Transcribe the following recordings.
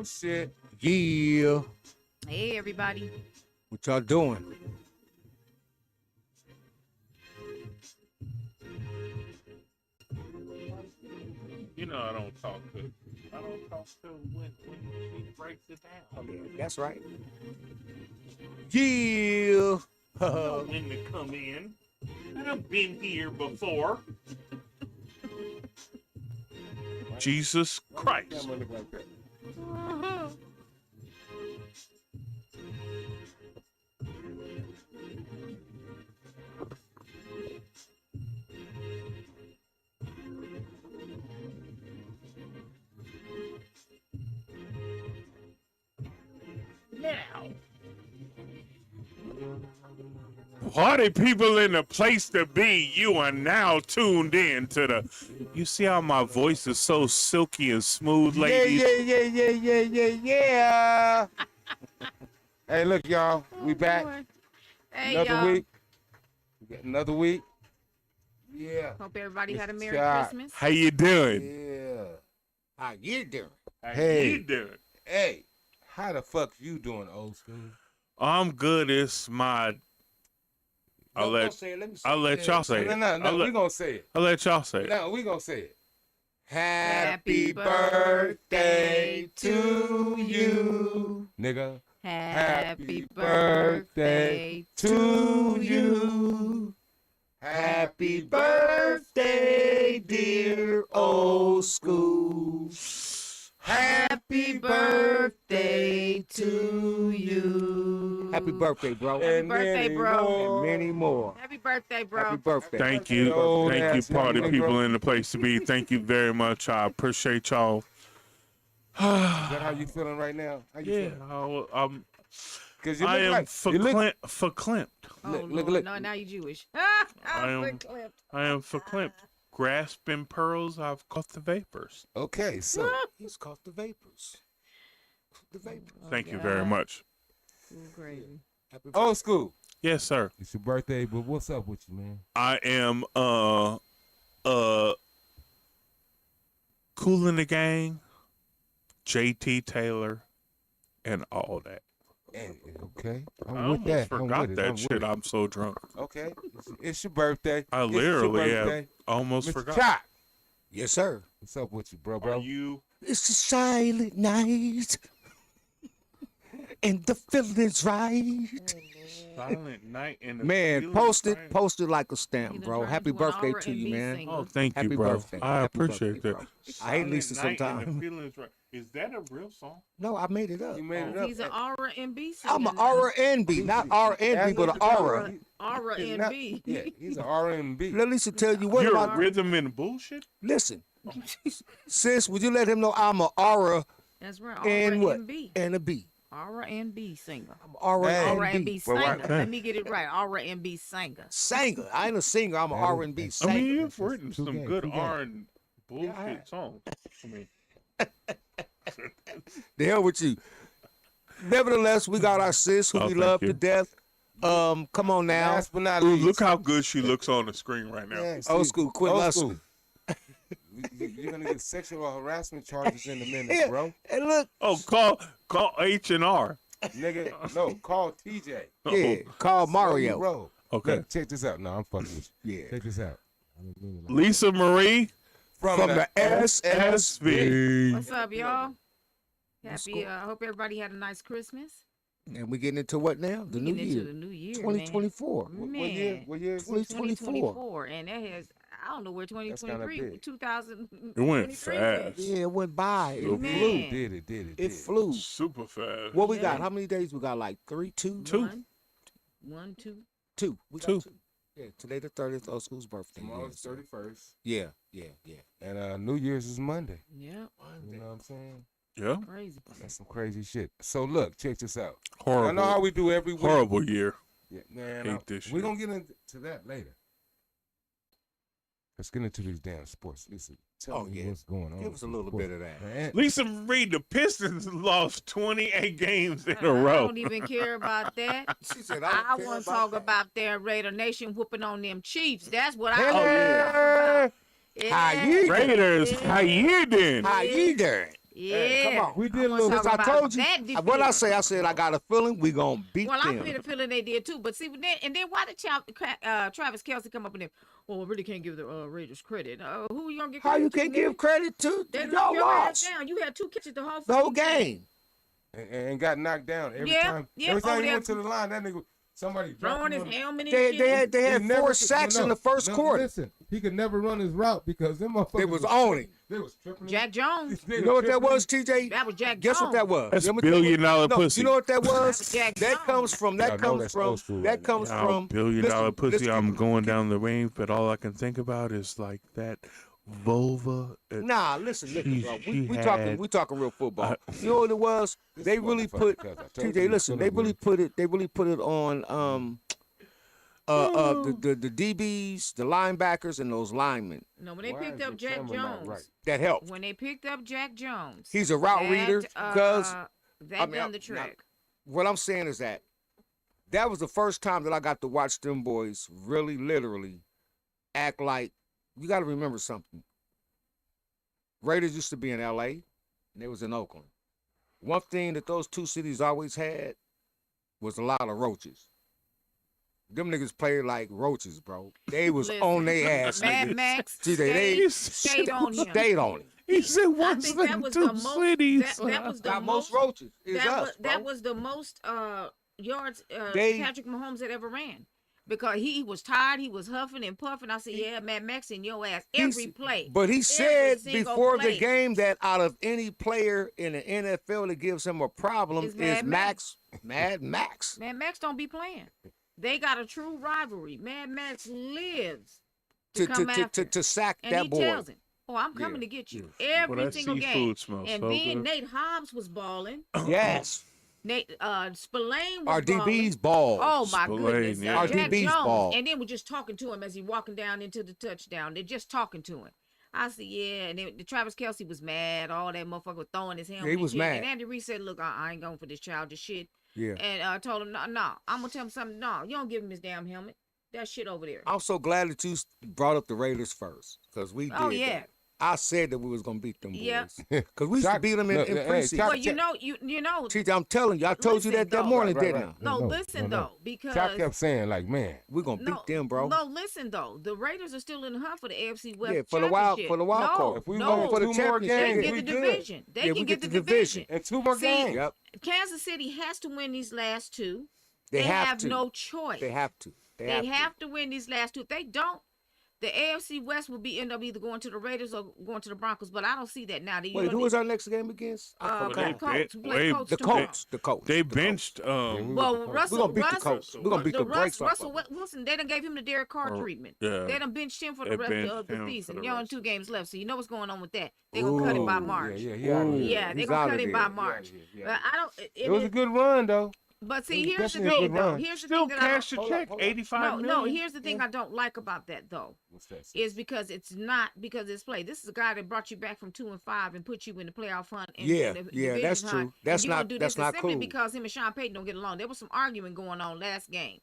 Oh shit. Yeah. Hey, everybody. What y'all doing? You know I don't talk to. I don't talk to when she breaks it down. Oh, yeah, that's right. Yeah. I know when to come in. I've been here before. Jesus Christ. Now, party people in the place to be, you are now tuned in to the. You see how my voice is so silky and smooth, ladies? Yeah. Hey, look, y'all. We back. Hey, Another y'all. week. We got another week. Yeah. Hope everybody had a Merry Scott. Christmas. How you doing? Yeah. How you doing? How Hey. you doing? Hey, how the fuck you doing, old school? I'm good. It's my. I'll let y'all say it. No, we gonna say it. I'll let y'all say it. No, we gonna say it. Happy birthday to you, nigga. Happy birthday to you. Happy birthday, dear old school. Happy birthday to you. Happy birthday, bro. Happy birthday, bro. And many more. Happy birthday, bro. Happy birthday. Thank you, party people in the place to be. Thank you very much. I appreciate y'all. Is that how you feeling right now? How you Yeah, feeling? Cause you I look am like, verklimped. Oh, Look. Lord. No, now you Jewish. I am verklimped. Grasping pearls, I've caught the vapors. Okay, so He's caught the vapors. The vapors. Thank you very much. Crazy. old school. Yes, sir. It's your birthday, but what's up with you, man? I am Cool in the Gang, JT Taylor, and all that. Okay, I I'm with almost that. forgot I'm that with shit. it. I'm so drunk. Okay, it's your birthday. I It's your literally have birthday. almost Mr. forgot. Chop, Yes, sir. what's up with you, bro? Are you? It's a silent night. And the feeling's right. Silent night in the Man, field, post it like a He stamp, done bro. turned Happy into an birthday to you, R&B man. singer. Oh, thank Happy you, bro. birthday. I Happy appreciate birthday, that. bro. I hate Lisa Silent night and sometimes. the feeling's right. Is that a real song? No, I made it up. you made it up. He's an R&B singer. I'm an R&B, not R&B, but an aura. R&B. Yeah, he's an R&B. Let Lisa tell you what You're about. a rhythm and bullshit? Listen, sis, would you let him know I'm an aura That's right. and what? R&B. And a B. R&B singer. I'm R&B. R&B Well, why- singer. Let me get it right. R&B singer. Singer. I ain't a singer. I'm an R&B I singer. mean, you've written Two some games, good 2 games. R and bullshit Yeah, I- songs. I mean, The hell with you. Nevertheless, we got our sis who Oh, we thank love you. to death. Come on now. Last but not ooh, least. look how good she looks on the screen right now. Yeah, Old see, school, quit old lusting. school. You're gonna get sexual harassment charges in a minute, Yeah. bro. And look, Oh, call H&R. Nigga, no, call TJ. yeah, call Slow Mario. roll. Okay. Look, check this out. No, I'm fucking with you. Yeah. Check this out. I didn't mean it like Lisa Marie. From the SSV. SSV. What's up, y'all? Happy. I hope everybody had a nice Christmas. And we getting into what now? The new Getting into year. the new year, 2024. man. What Man. year? What year is it? 2024. And that has, I don't know where kinda 2023, big. 2000. It went fast. Yeah, it went by. It It flew. Man. Did it? It flew. Super fast. What we Yeah. got? How many days we got? Like 3, 2? Two. One, two. 2. We got Two. 2. Yeah, today the 30th, old school's birthday. Tomorrow's 31st. Yeah. And New Year's is Monday. Yeah, You know what I'm saying? Yeah. crazy. That's some crazy shit. So look, check this out. I Horrible. know how we do every week. Horrible year. Yeah, man. Hate this We're shit. gonna get into that later. Let's get into these damn sports. Listen, tell Oh, me yeah. what's going on. Give with us a these little sports. bit of that. Man, Lisa Marie, the Pistons lost 28 games in a I row. don't even care about that. She said, I don't want to care talk that. about their Raider Nation whooping on them Chiefs. That's what I Hell want to talk about. How you doing? Raiders, how you doing? How you doing? Yeah. come on. We did a I wanna little. talk Since I about told you, that what I defense. say, I said I got a feeling we gonna beat Well, I them. get a feeling they did too. But see, then why did Travis Kelsey come up in there? Well, we really can't give the Raiders credit. Who you gonna give How credit you to? can't nigga? give credit to They y'all knocked your ass lost down. You had 2 catches the whole the whole fucking game. And got knocked down every Yeah, time. yeah, Every time over he there. went to the line, that nigga, somebody dropped Throwing him his on the- helmet and They shit. had He never 4 could- sacks no, in the first no, quarter. Listen, he could never run his route because them motherfuckers. They was on him. They was tripping. Jack Jones. They You know what that tripping was, him. TJ? That was Jack Guess what that Jones. was? That's Let me tell you $1 billion no, pussy. you know what that was? was Jack That Jones. comes from. Y'all know that's old school That right comes Y'all from. $1 billion listen, pussy. listen, I'm going keep- down the range, but all I can think about is like that vulva. Nah, listen, bro. She We had- talking real football. You know what it was? They really put motherfucker, 'cause I told you TJ. he was Listen, they gonna really put it on the DBs, the linebackers, and those linemen. No, when they Why picked is up the Jack camera not Jones. right? That helped. When they picked up Jack Jones. He's a route reader, because that done the trick. what I'm saying is that was the first time that I got to watch them boys really, literally act like. You got to remember something. Raiders used to be in L.A. and they was in Oakland. One thing that those two cities always had was a lot of roaches. Them niggas played like roaches, bro. They was Listen, on their ass. Mad nigga. Max See, they stayed on him. stayed on him. He said I once think in that was 2 the most. cities. That was the Got most. most roaches. Is us, bro. That was the most yards They- Patrick Mahomes had ever ran. Because he was tired, he was huffing and puffing. I said, "Yeah, Mad Max in your ass every play." But he said single before play. the game that out of any player in the NFL that gives him a problem Is is Mad Mad Max. Mad Max don't be playing. They got a true rivalry. Mad Max lives to come after. To sack and that he boy. tells him, "Oh, I'm coming to get you every Well, that single seafood game." smells And so then good. Nate Hobbs was balling. Yes. Nate Spillane was Our balling. DB's ball. Oh my Spillane, goodness! yeah. Our Jack DB's Jones, ball. and then we're just talking to him as he walking down into the touchdown. They're just talking to him. I said, yeah, and then Travis Kelsey was mad. All that motherfucker was throwing his helmet. Yeah, he and was shit. mad. And Andy Reid said, "Look, I ain't going for this childish shit." Yeah. And I told him, no, I'm gonna tell him something. No, you don't give him his damn helmet. That shit over there. I'm so glad that you brought up the Raiders first, because we did. Oh, yeah. that. I said that we was gonna beat them boys. Yeah. Because we used to Chuck- beat them in look, hey, preseason. Chuck- Well, you know. TJ, I'm telling you, I told you Listen, that though. morning, Right, didn't right. I? No, No, listen no. though, because Chuck kept saying like, man, We're gonna beat them, bro. No, listen though, the Raiders are still in the hunt for the AFC West. Yeah, for the wild championship. card. if we no, win for the 2 more championship. they games, can we get the good. division. They Yeah, can we get get the the division. division. And 2 more See, games. Yep. Kansas City has to win these last 2. They have to. no choice. They have to. They have to win these last 2. If they don't, the AFC West will end up either going to the Raiders or going to the Broncos. But I don't see that now. Wait, who is our next game against? I the forgot. Colts? We play they- Colts The tomorrow. Colts. The Colts. They the Colts. benched Well, Russell, We're gonna beat the Russell, Colts. We're gonna beat the brakes off Russell of them. Wilson. They done gave him the Derek Carr Oh, treatment. yeah. They done benched him for They the rest benched of the him for season. the You're on rest. 2 games left, so you know what's going on with that. They gonna cut him by Ooh, March. Yeah, he out of here. Yeah, they He's gonna outta cut him by there. March. Yeah. But I don't. It was a good run though. But see, It was here's the definitely a thing, good though. run. Here's the Still thing that I cash the don't. check, hold up. 85 No, million. here's the thing I don't like about that though. What's that? Is because it's not because it's play. This is a guy that brought you back from 2-5 and put you in the playoff hunt. And Yeah, the yeah, division that's hunt. true. And That's you gonna not- do that's this not simply cool. because him and Sean Payton don't get along. There was some arguing going on last game.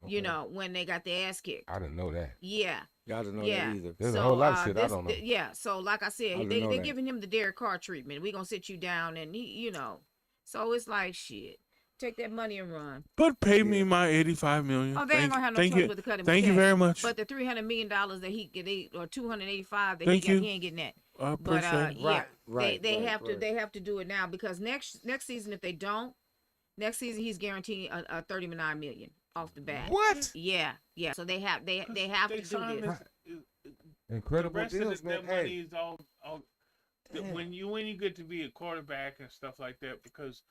You Okay. know, when they got their ass kicked. I didn't know that. Yeah. Y'all didn't know Yeah. that either. There's a whole lot of shit I this- don't know. Yeah, so like I I said, didn't they're know that. giving him the Derek Carr treatment. We're gonna sit you down and you know. So it's like shit. Take that money and run. But pay me my 85 million. Oh, they ain't gonna have no thank choice you. but to cut him. Thank you cash. very much. But the $300 million that he get, or 285 that Thank he got, you. he ain't getting that. I But appreciate it. yeah, Right, they right, have right. to do it now because next season if they don't, next season he's guaranteed a $39 million off the bat. What? Yeah. So they have to do signed this. Incredible the rest deals, of the, man. that money Hey, is all when you get to be a quarterback and stuff like that, because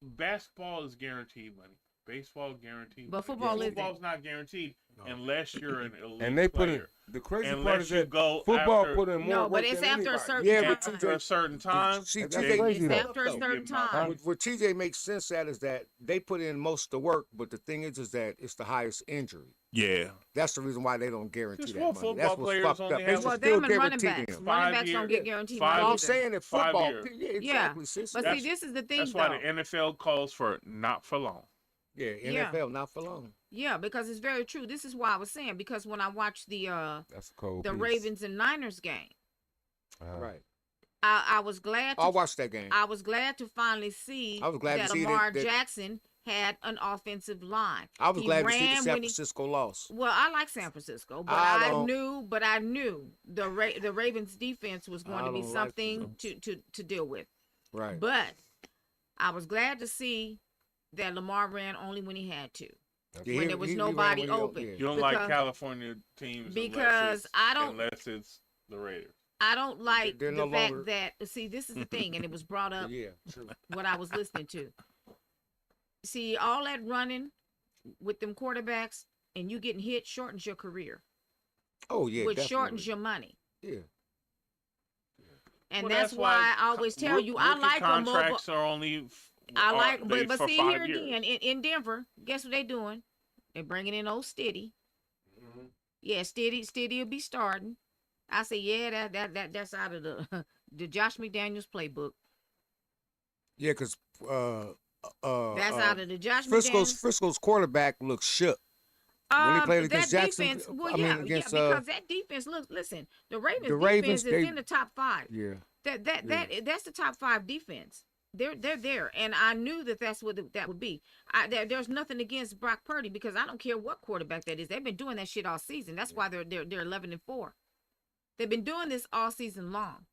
basketball is guaranteed money, baseball guaranteed, But money. football isn't. Football's not guaranteed unless you're an elite and they put in player. the crazy part Unless is you that go football after- put in more No, work but it's than after a anybody. certain Yeah, time. but after a certain time. See, That's TJ, crazy, It's though. after a certain Get my time. money. What TJ makes sense at is that they put in most of the work, but the thing is that it's the highest injury. Yeah, That's the reason why they don't guarantee Just that more money. football That's what's players fucked only up. have- They Well, should them still and running guarantee backs. them. Running 5 backs don't year- get guaranteed 5 money Well, I'm either. saying in 5 football, years. yeah, exactly, sis. But That's- see, this is the thing, that's though. why the NFL calls for not for long. Yeah, NFL, not for long. Yeah, because it's very true. This is why I was saying because when I watched the That's a cold the piece. Ravens and Niners game, Uh-huh. Right. I was glad. I watched that game. I was glad to finally see I was glad that to see Lamar that- Jackson had an offensive line. I was He glad to see the ran San when he- Francisco loss. Well, I like San Francisco, but I I don't- knew the Ravens defense was going I to be don't like something them. to deal with. Right. But I was glad to see that Lamar ran only when he had to. Yeah, when there was he nobody ran when he- open. yeah. You don't Because- like California teams because I don't- unless it's the Raiders. I don't like They're the no fact longer- that see this is the thing, and it was brought up Yeah, true. what I was listening to. See, all that running with them quarterbacks and you getting hit shortens your career, Oh yeah, which definitely. shortens your money. Yeah. And Well, that's why I always tell you I rookie like them. contracts are only. I like, they but for see 5 here years. again in Denver, guess what they doing? They're bringing in old Stiddy. Mhm. Yeah, Stiddy will be starting. I say, yeah, that's out of the the Josh McDaniels playbook. Yeah, because That's out of the Josh Frisco's McDaniels. Frisco's quarterback looks shook. when he played against that Jackson, defense, well, I mean, yeah, against, because that defense. Look, listen, the Ravens, Ravens, defense they- is in the top 5. Yeah. That's the top 5 defense. They're there, and I knew that's what that would be. There's nothing against Brock Purdy because I don't care what quarterback that is. They've been doing that shit all season. That's why they're 11-4. They've been doing this all season long.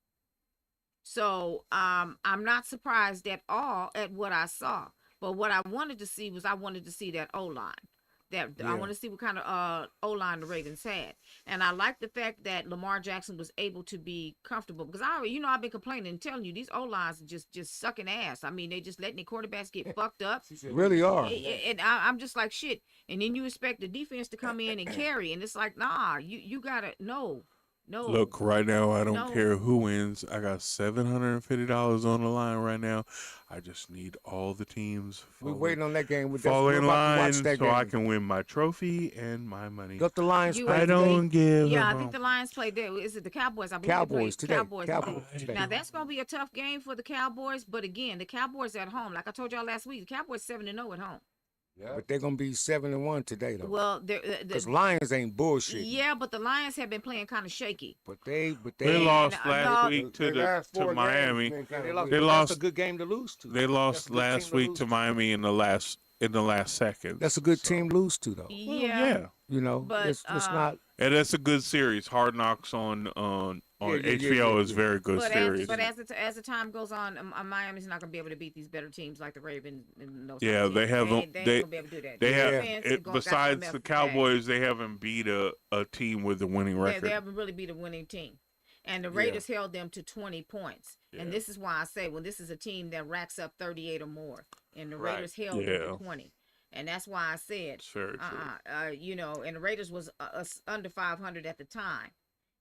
So I'm not surprised at all at what I saw. But what I wanted to see was that O line. I Yeah. want to see what kind of O line the Ravens had, and I like the fact that Lamar Jackson was able to be comfortable because I've been complaining and telling you these O lines are just sucking ass. I mean, they just letting the quarterbacks get fucked up. She said, Really are. And I'm just like shit. And then you expect the defense to come in and carry, and it's like nah, you gotta no. Look, right now, I don't No. care who wins. I got $750 on the line right now. I just need all the teams We're waiting on that game. fall We're in about to line watch so that game. I can win my trophy and my money. Got the Lions You play I ain't- today. don't give Yeah, a I think the Lions played there. Is it the Cowboys? I believe they Cowboys played today. Cowboys. Cowboys today. Now that's gonna be a tough game for the Cowboys, but again, the Cowboys at home. Like I told y'all last week, the Cowboys 7-0 at home. Yeah. But they're gonna be 7-1 today though. Well, Because Lions ain't bullshit. yeah, but the Lions have been playing kind of shaky. But they They lost no, last no. week They last to 4 games Miami. been kinda they lost. weird. They That's lost- a good game to lose to. They That's lost a good last team to week lose to Miami in the last second. That's a good team to lose to though. Yeah, You know, But, it's not. And that's a good series. Hard Knocks on Yeah, HBO is very good but series. as the time goes on, Miami's not gonna be able to beat these better teams like the Ravens. And those Yeah, teams. they They haven't- ain't gonna be able to do that. They The have defense is got besides them the up- Cowboys, they haven't beat a team with a winning They record. haven't really beat a winning team. And the Raiders held them to 20 points. And Yeah. this is why I say, well, this is a team that racks up 38 or more. And the Right. Raiders held Yeah. them to 20. And that's why I said, It's very true. and the Raiders was under 500 at the time.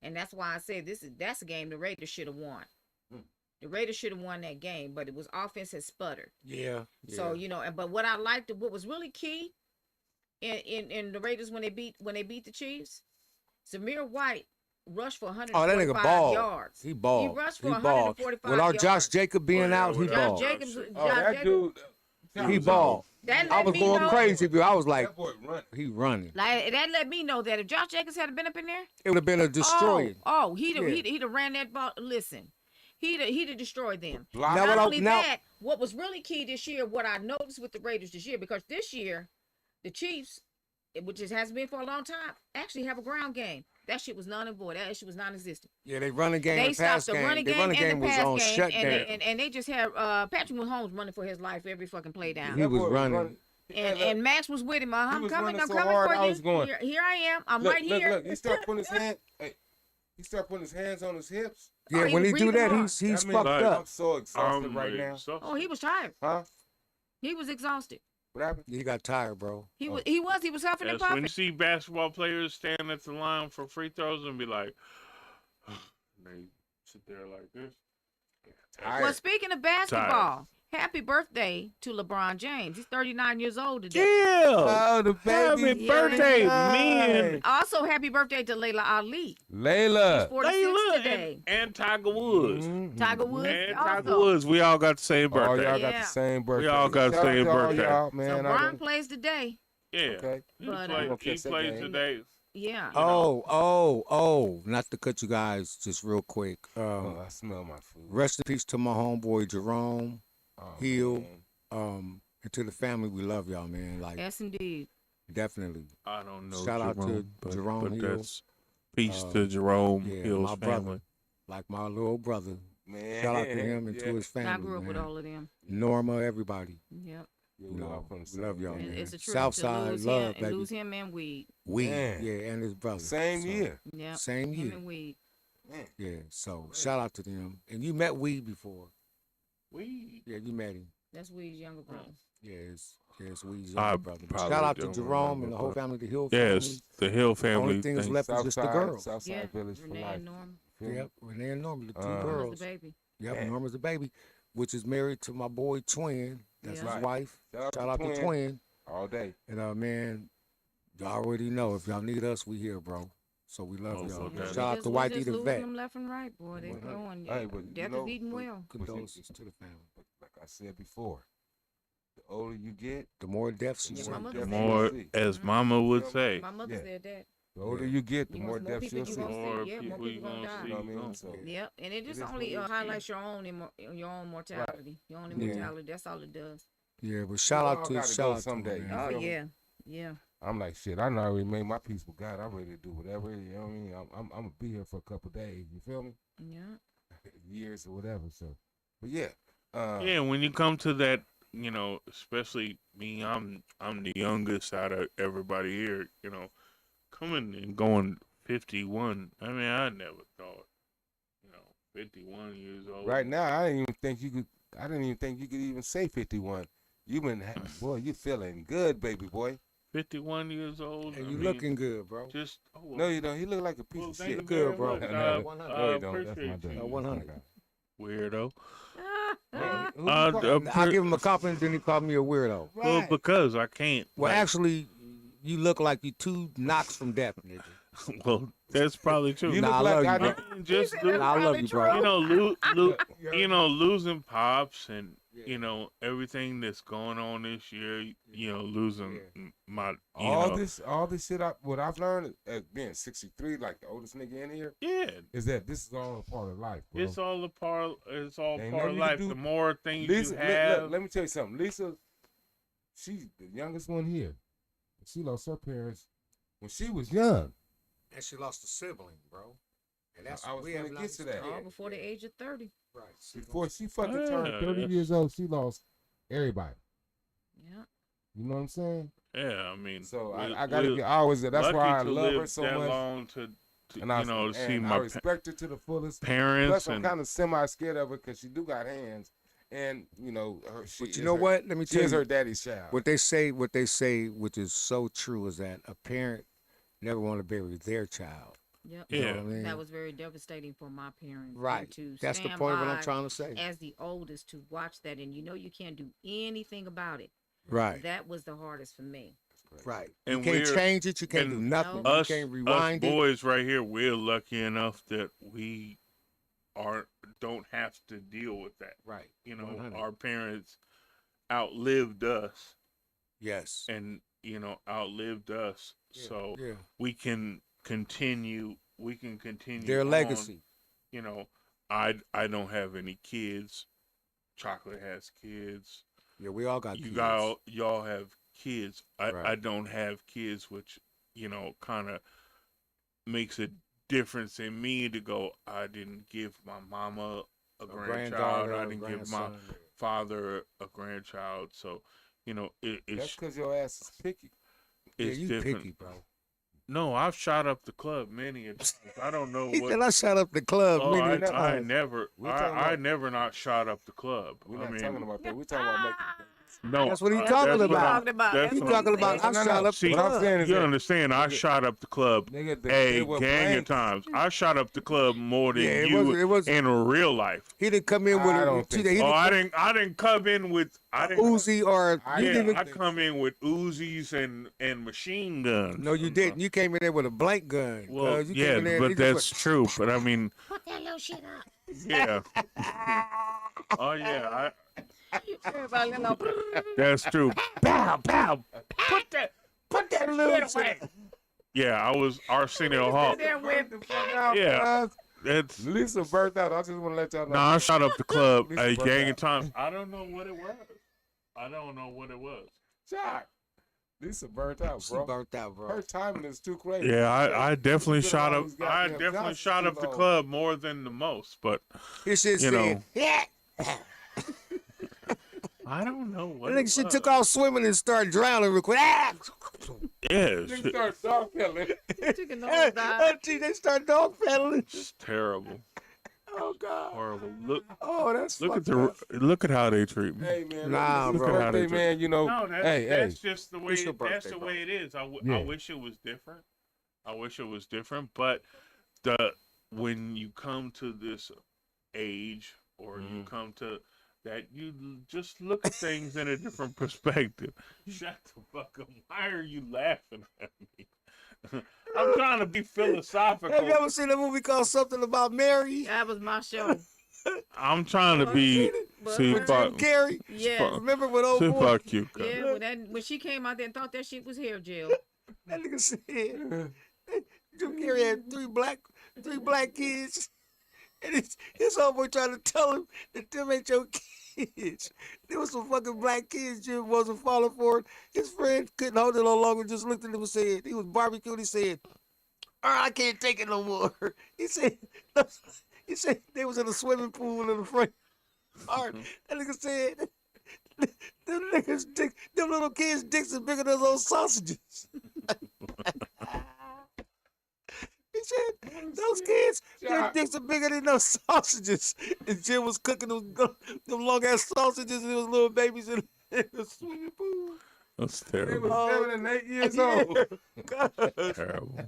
And that's why I said that's a game the Raiders should have won. The Raiders should have won that game, but it was offense had sputtered. Yeah. So, but what I liked, what was really key in the Raiders when they beat the Chiefs, Zamir White rushed for 145 nigga balled. yards. He balled. He rushed for He balled. 145 Without yards. Josh Jacob being out, he Josh balled. Jacobs, Oh, Oh, that dude. He balled. That I let was me going know, crazy, but I was like, That boy run. he running. Like that let me know that if Josh Jacobs had been up in there, It would have been a destroyer. he'd Yeah. have ran that ball. Listen, he'd have destroyed them. Block. Now, Not what I- only now- that, what was really key this year, what I noticed with the Raiders this year, because this year, the Chiefs, which it has been for a long time, actually have a ground game. That shit was none and void. That shit was non-existent. Yeah, they run the game They and stopped pass the game. running The game running and game the was pass on game, shutdown. and they just had Patrick Mahomes running for his life every fucking play down. He was running. And Max was with him. I'm was coming. running I'm so coming hard, for I you. was going, Here I am. I'm Look, right look, here. look. He start putting his hand. Hey, he start putting his hands on his hips. Yeah, he when was he do breathing that, hard. he's That means fucked like- up. I'm so exhausted right now. Oh, he was tired. Huh? He was exhausted. What happened? He got tired, bro. He Oh. was huffing and That's when puffing. you see basketball players stand at the line for free throws and be like, they sit there like this. Tired. Well, speaking of basketball, happy birthday to LeBron James. He's 39 years old today. Yeah. Oh, the baby. Happy Yeah. birthday, Nice. man. Also, happy birthday to Layla Ali. He's Layla. 46 Layla today. and Tiger Woods. Mhm. Tiger Woods And also. Tiger Woods. We all got the same Oh, birthday. y'all got Yeah. the same birthday. all got the Shout out same to all birthday. y'all, So man. Bron plays today. Yeah. Okay. He But, plays We'll catch that plays game. today. Yeah. Not to cut you guys just real quick. Oh, I smell my food. Rest in peace to my homeboy Jerome Oh, Hill. man. And to the family, we love y'all, man. Like, Yes, indeed. definitely. I don't know. Shout out to Jerome, Jerome but Hill. that's peace to Jerome Yeah, Hill's my brother. family. Like my little brother. Man. Shout out to him and Yeah. to his family. I grew up man. with all of them. Norma, everybody. Yep. Yeah, You we all know, from the we love same y'all, area. man. It's a trip Southside to lose love, him, baby. and lose him and weed. Weed, Man. yeah, and his brother. Same So, year. Yep. Same Him year. and weed. Man. Yeah, so shout out to them. And you met Weed before. We Yeah, you met him. That's Weed's younger brother. Yeah, it's Weed's I younger brother. But probably shout out to don't Jerome remember, and the whole but- family, the Hill yes, family. the Hill The only family. thing that's thing. left is just the girls. Southside Yeah. Village for Renee life. and Norm. Feel me? Yep, Renee and Norma, the two Norma's girls. the baby. Yep, Man. Norma's the baby, which is married to my boy Twin. That's Yeah. his Right. wife. Shout Shout out out to to Twin. Twin. All day. And man, y'all already know if y'all need us, we here, bro. So we love Oh, y'all. so man. that- Shout out to White just the losing vet. them left and right, boy. They 100. growing. Hey, but you Death know, is eating well. Condolences to the family. But like I said before, the older you get, The more deaths you Yeah, see. my the mother deaths said you'll More, see. as Mama would say. My mother Yeah. said that. The older Yeah. you get, the You more want more deaths people you'll you see. gonna see. More Yeah, more people you people gonna gonna die. You know what I mean? gonna- So, Yep, and it just is what only it is. highlights your own mortality, your own Yeah. mortality. That's all it does. Yeah, but shout We out all to gotta shout go out to someday. them, You man. Oh feel me? yeah, yeah. I'm like, shit, I know I already made my peace with God. I'm ready to do whatever. You know what I mean? I'm gonna be here for a couple days. You feel me? Yeah. Years or whatever. So, but yeah. Yeah, when you come to that, especially me, I'm the youngest out of everybody here. Coming and going 51. I mean, I never thought, 51 years old. Right now, I didn't even think you could even say 51. You been, boy, you feeling good, baby boy. 51 years old. And I you mean, looking good, bro. just No, you don't. He look like a piece well, of thank you shit. Good, very bro. much. No, I, no, I no, you don't. That's appreciate my dad. you, 100. weirdo. Who you Uh, talking- I give him a compliment, then he called me a weirdo. Well, because I can't. Well, like- actually, you look like you 2 knocks from death, nigga. well, that's probably true. You Nah, I look love like you, I bro. know. Just He said lo- that's I love probably you, bro. true. losing pops and everything that's going on this year. Losing my. all this shit. What I've learned as being 63, like the oldest nigga in here, Yeah, is that this is all a part of life, bro. it's all a part. It's all Ain't part of nothing you can life. do. The more things Lisa, you have, look, let me tell you something. Lisa, she's the youngest one here. She lost her parents when she was young. And she lost a sibling, bro. And that's I was we gonna have not get to that. All before the age of 30. Right. Before she fucking Yeah, turned 30 that's- years old, she lost everybody. Yeah. You know what I'm saying? yeah. I mean, So we- I gotta we're get. I always. That's lucky why I to love live her so that much. long to And I, to see and my I respect her to the fullest. parents Plus, I'm and kind of semi scared of her because she do got hands, and her. She But you is know her- what? Let me She tell is you. her daddy's child. What they say, which is so true, is that a parent never want to bury their child. Yep. You know Yeah. what I mean? That was very devastating for my parents. and Right. To That's the stand point what I'm by trying to say. as the oldest to watch that, and you can't do anything about it. Right. That was the hardest for me. Right. And you can't we're- change it. You can't do and nothing. No. You us, can't us rewind it. boys right here, we're lucky enough that we don't have to deal with that. Right. 100. Our parents outlived us Yes. and outlived us, so Yeah. we can continue. We can continue Their on. legacy. I don't have any kids. Chocolate has kids. Yeah, we all got You kids. y'all have kids. I Right. don't have kids, which kind of makes a difference in me to go. I didn't give my mama a grandchild. granddaughter, I a didn't give my grandson. father a grandchild. So That's it's because your ass is picky. Yeah, it's you different. picky, bro. No, I've shot up the club many a times. I don't know He what. said I shut up the club Oh, many I- I times. never, We're talking I about- never not shot up the club. We're I not mean, talking about that. We're talking about making. no, That's what he That's talking what he about. talking about. That's He what- talking about I No, no, shot no. up See, the What I'm club. saying is you that, understand? I shot up the club nigga, a they were gang playing. of times. I shot up the club more than Yeah, you it was. in real life. He didn't come in with I a don't think he so. Oh, I didn't didn't come in with. I didn't. Uzi or I you Yeah, didn't even. I come in with Uzis and machine guns. No, you didn't. You came in there with a blank gun. Well, you yeah, came in there, but you just that's true. But I mean, Put that little shit up. yeah. Oh yeah, Everybody, you know, that's true. Pow, pow. Put that went, put that little shit away. Yeah, I was Arsenio Hall. There with The fuck out, Yeah. guys. That's Lisa burnt out. I just want to let y'all know. I shot up the club Lisa a burnt gang out. of times. I don't know what it was. I don't know what it was. Shock. Lisa burnt out, She bro. burnt out, bro. Her timing is too crazy. Yeah, I definitely She's been shot on up. these I goddamn definitely Johnsons shot too up the long. club more than the most, but His shit You said, know. yeah. I don't know what. That It nigga shit was. took off swimming and started drowning real quick. Ah! Yeah, Nigga start dog pedaling. took a nose Hey, dive. gee, they start dog pedaling. it's terrible, Oh God. horrible. Look, Oh, that's look at fucked the up. look at how they treat me. Hey man, Nah, look, bro. it's Look at how they birthday, man. You know, No, that's hey, just the way. It's your That's birthday, the bro. way it is. I Yeah. wish it was different. I wish it was different, but when you come to this age, or you come to that, you just look at things in a different perspective. Shut the fuck up! Why are you laughing at me? I'm trying to be philosophical. Have you ever seen a movie called Something About Mary? That was my show. I'm trying to be. But See, her- Jim fuck, Carrey. Yeah. Remember when old see, boy? fuck you. cuz. Yeah, when she came out there and thought that shit was hair gel. That nigga said Jim Carrey had three black kids, and his homeboy trying to tell him that them ain't your kids. There was some fucking black kids Jim wasn't falling for it. His friend couldn't hold it no longer, just looked at him and said, he was barbecued. He said, "All right, I can't take it no more." He said they was in a swimming pool in the front yard. That nigga said, them little kids' dicks are bigger than those sausages. He said, those kids, their dicks are bigger than those sausages. And Jim was cooking them long ass sausages and those little babies in the swimming pool. That's they terrible. was 7 and 8 years old. Terrible.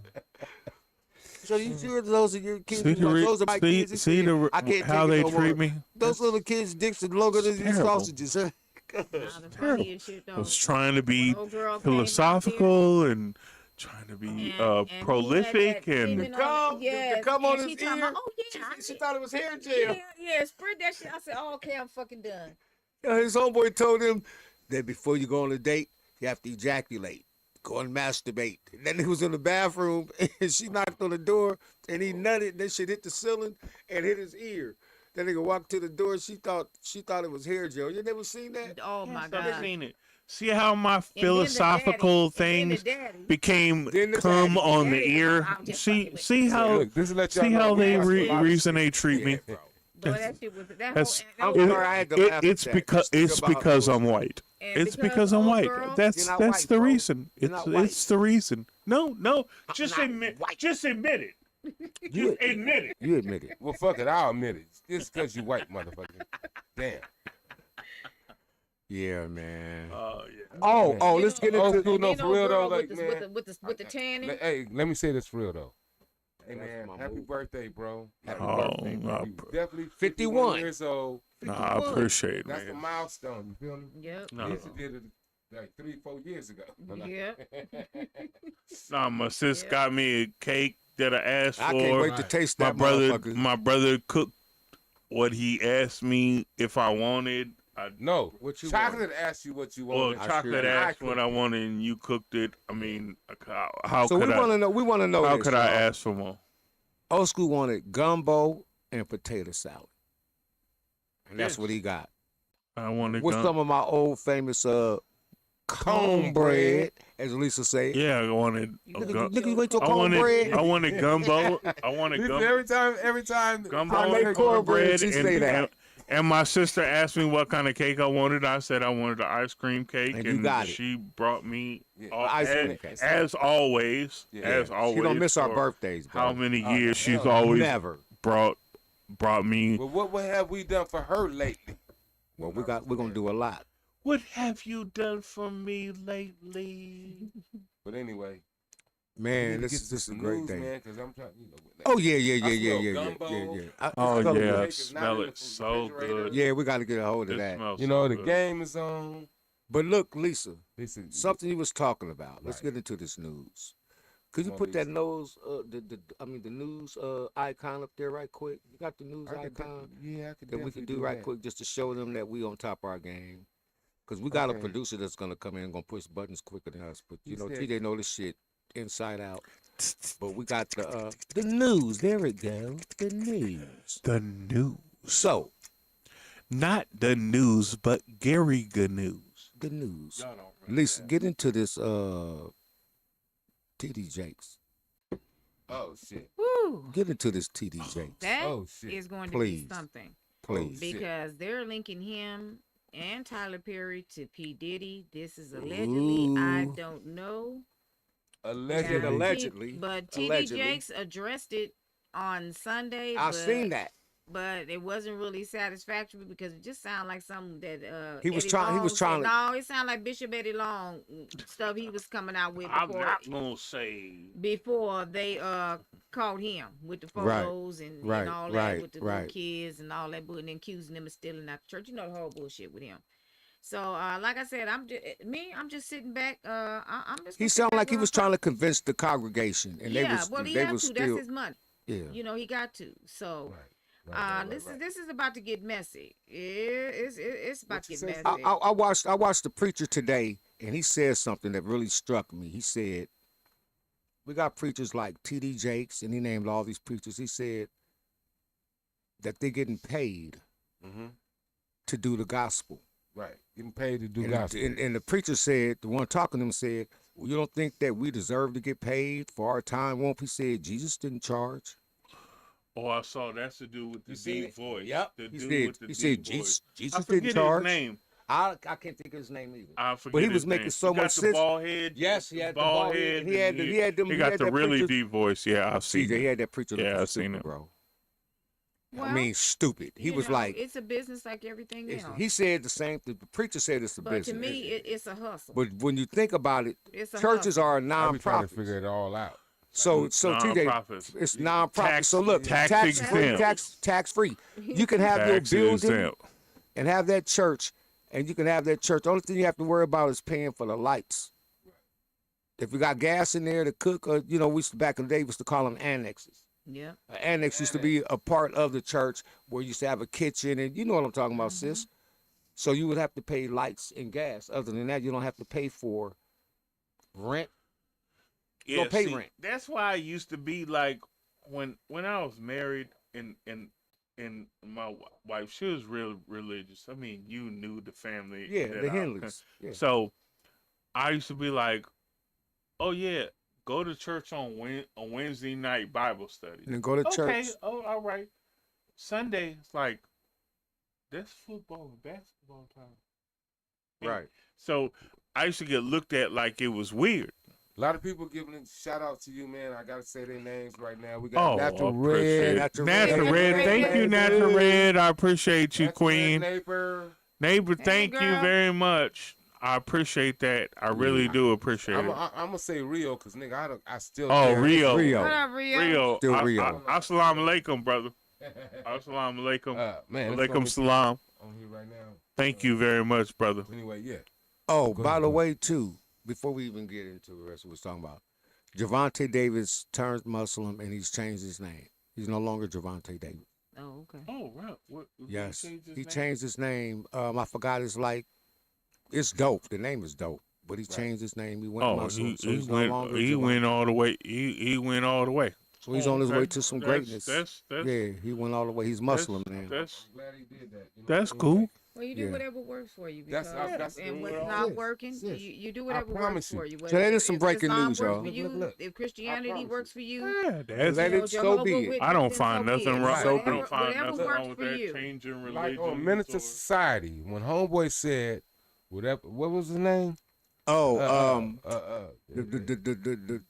So you sure those are your kids? See, Those are my kids. He said, I can't how take they it no treat more. me. Those little kids' dicks are longer than these terrible. sausages. Huh? Nah, the funniest shit I though. was trying to be Old girl came out philosophical and trying to be there, and he had prolific that and semen Come- on, yes, to come on and his she talking ear. about, oh yeah, I She did. thought it was hair gel. Yeah, spread that shit. I said, oh, okay, I'm fucking done. His homeboy told him that before you go on a date, you have to ejaculate, go and masturbate. And then he was in the bathroom and she knocked on the door and he nutted. And that shit hit the ceiling and hit his ear. That nigga walked to the door. She thought it was hair gel. You never seen that? Oh my I've god. seen it. See how my And then the philosophical daddy, and then things the daddy. became Then the come daddy. on the Daddy, ear. I'm just See, fucking with see you. how Look, this is let y'all see know how we they watch a lot of reason shit. they treat me. Bro. Boy, that shit was that That's whole. I'm sorry, I had to laugh at it's that. because Just think it's about how because close I'm we are. white. And It's because I'm old white. girl- That's You're not that's white, the bro. reason. You're It's not white. it's the reason. No, just not admit white. just admit it. You Just admit it. You admit it. Well, fuck it, I'll admit it. Just because you white, motherfucker. Damn. Yeah, man. Oh yeah. Oh, You let's get know, into Old school, and no, then for old real, girl though, like, with man. the tanning. Hey, let me say this for real, though. Hey, That's man, my happy move. birthday, bro. Happy Oh, birthday, no. bro. You definitely 51 years old. I appreciate it, That's a man. milestone, you feel me? Yep. No. Lisa did it like 3-4 years ago. Yep. Nah, my sis Yeah. got me a cake that I asked for. I can't wait to Right. taste my that brother motherfucker. my brother cooked what he asked me if I wanted. No, What you chocolate asked you what you Well, wanted. I chocolate sure asked I what I cooked it. wanted, and you cooked it. I mean, how So could we I? want to know. We want to know. How this, could I y'all. ask for more? Old school wanted gumbo and potato salad, and that's Yes. what he got. I wanted With some of my old famous cornbread, as Lisa said. Yeah, I wanted. Nigga, you wait till I wanted. cornbread. I wanted gumbo. I wanted Listen, every time, gumbo I make and cornbread, she say that. And my sister asked me what kind of cake I wanted. I said I wanted the ice cream cake, And you got it. she brought me ice cream cake. as always. Yeah. As always, She don't miss our for birthdays, bro. How many years she's always Never. brought me. Well, what have we done for her lately? Well, we're gonna do a lot. What have you done for me lately? But anyway, Man, we this get is to a some great news, day. man, because I'm trying, you know. Oh yeah. gumbo. Oh so yeah, good. I Cake is not smell in the it so refrigerator. good. Yeah, we got to get a hold of It that. smells You so know, the good. game is on. But look, Lisa, Listen, something you was talking about. Let's Right. get into this news. Could you Come on, put that Lisa. nose, the news icon up there right quick? You got the news I could icon yeah, I could that we definitely could do right that. quick just to show them that we on top of our game. Because we got a Okay. producer that's gonna come in and gonna push buttons quicker than us. But you You know, said- TJ know this shit. inside out. But we got the news. There it go. The news. The news. So Not the news, but Gary good news. the news. Y'all don't remember Lisa, that. get into this TD Jakes. Oh shit. Woo. Get into this TD Jakes. That Oh shit. is going to Please. be something Please. shit. because they're linking him and Tyler Perry to P. Diddy. This is allegedly. I Ooh. don't know. Allegedly. Now, allegedly. But TD Allegedly. Jakes addressed it on Sunday. I but, seen that. but it wasn't really satisfactory because it just sounded like something that He was Eddie trying- he Long was said. trying to- No, it sounded like Bishop Eddie Long stuff he was coming out with I'm before, not gonna say. before they caught him with the Right, photos and right, all right, that with the right. little kids and all that, and accusing them of stealing out the church. You know the whole bullshit with him. So, like I said, I'm just sitting back. I'm just. He gonna sit sounded back like he where was I'm trying from. to convince the congregation, and Yeah, they was well, he they had was to. still That's his money. yeah. You know, he got to. So, Right. this is about to get messy. It's about What to you get say, messy. I watched the preacher today, and he said something that really struck me. He said, "We got preachers like T.D. Jakes, and he named all these preachers. He said that they're getting paid Mm-hmm. to do the gospel." Right. Getting paid to do And, gospel. and the preacher said, the one talking to him said, well, "You don't think that we deserve to get paid for our time?" Won't he said, "Jesus didn't charge." Oh, I saw that's to do with the You seen deep it? voice. Yep. The He dude said, with the he deep said, voice. Jesus, I Jesus forget didn't charge. his name. I can't think of his name either. I forget. But he his was making name. so He got much the sense. bald head. Yes, he had the bald head, and he had the- he had them- He he got had the that really preacher- deep voice. Yeah, I've seen CJ, he it. had that preacher Yeah, looking I seen stupid, it. bro. I Well, mean, stupid. He you was know, like, it's a business like everything else. he said the same thing. The preacher said it's a But business. to me, it's a hustle. But when you think about it, It's a churches hustle. are I be trying to non-profits. figure it all out. So TJ, Non-profits. it's non-profit. Tax- So look, tax tax-free, exempt. tax-free. You can have your Tax building exempt. and have that church, and you can have that church. The only thing you have to worry about is paying for the lights. If you got gas in there to cook, or we used to, back in the day, we used to call them annexes. Yeah. An annex used to be a part of the church where you used to have a kitchen, and you know what I'm talking about, sis. So you would have to pay lights and gas. Other than that, you don't have to pay for rent. You don't pay rent. That's why I used to be like when I was married and my wife, she was real religious. I mean, you knew the family. Yeah, that the I- Henleys. Yeah. So I used to be like, oh yeah, go to church on Wednesday night Bible study. And then go to Okay, church. oh all right. Sunday, it's like that's football and basketball time. And Right. So I used to get looked at like it was weird. A lot of people giving a shout out to you, man. I gotta say their names right now. We Oh, got Natural appreciate Red. it. Natural Natural Red. Red. Thank you, Natural Red. I appreciate you, Natural Red Queen. Neighbor. Neighbor, Hey, thank you girl. very much. I appreciate that. I really do appreciate I'm it. gonna say Rio, cause nigga, I still. Oh, think it's Rio. Rio. What up, Rio? Rio. Still Rio. Assalamu alaikum, brother. Assalamu alaikum. Man, Alaikum salam. on here right now. Thank you very much, brother. Anyway, yeah. Oh, Go by ahead, the go way, too, before we even get into the rest of what we're talking about, Javante Davis turned Muslim and he's changed his name. He's no longer Javante Davis. Oh, okay. Oh, right. What, Yes, changed his he name? changed his name. I forgot his it's dope. The name is dope, but he Right. changed his name. He went Oh, Muslim, so he he's no went. longer. He Javante. went all the way. He went all the way. So he's Oh, on his okay. way to some greatness. That's Yeah, he went all the way. He's Muslim now. That's I'm glad he did that. You know that's what I mean? cool. Well, you do Yeah. whatever works for you. That's- Because, that's- and what's Sis, not working, sis, you do I whatever works promise for you. you. So that is some If breaking Islam news, works y'all. for you, Look. if Christianity promise works for you, Yeah, that's. Let it so be it. I don't then find so be nothing it. wrong. So I be don't it. find Whatever nothing works wrong with for that you. changing religion. Like on Menace to Society, when Homeboy said, whatever, what was his name? Oh,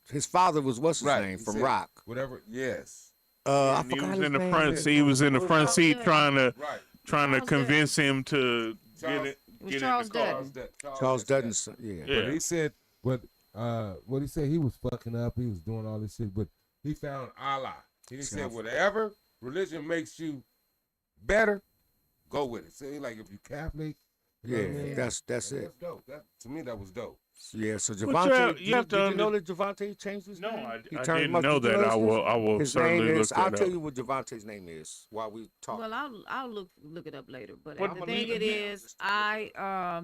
his father was what's his Right, name he from said- Rock. Whatever, yes. I And he forgot was his in the name. front seat. He was in the front seat Yeah. trying to Right. Charles convince him to Charles- get it. It was Get Charles in the car. Dutton. Charles Dutton's son, yeah. Yeah. But he said, what he said, he was fucking up, he was doing all this shit, but he found Allah. He said, whatever religion makes you better, go with it. So he like, if you Catholic, you know what I Yeah, mean? that's That's it. dope. To me, that was dope. Yeah, so you Javante, have- you have to did you know that Javante changed his No, name? I He didn't turned know Muslim. Did you that. know I will his certainly name look is, I'll that tell up. you what Javante's name is while we talk. Well, I'll look it up later. But But the I'ma thing leave it it now. is, I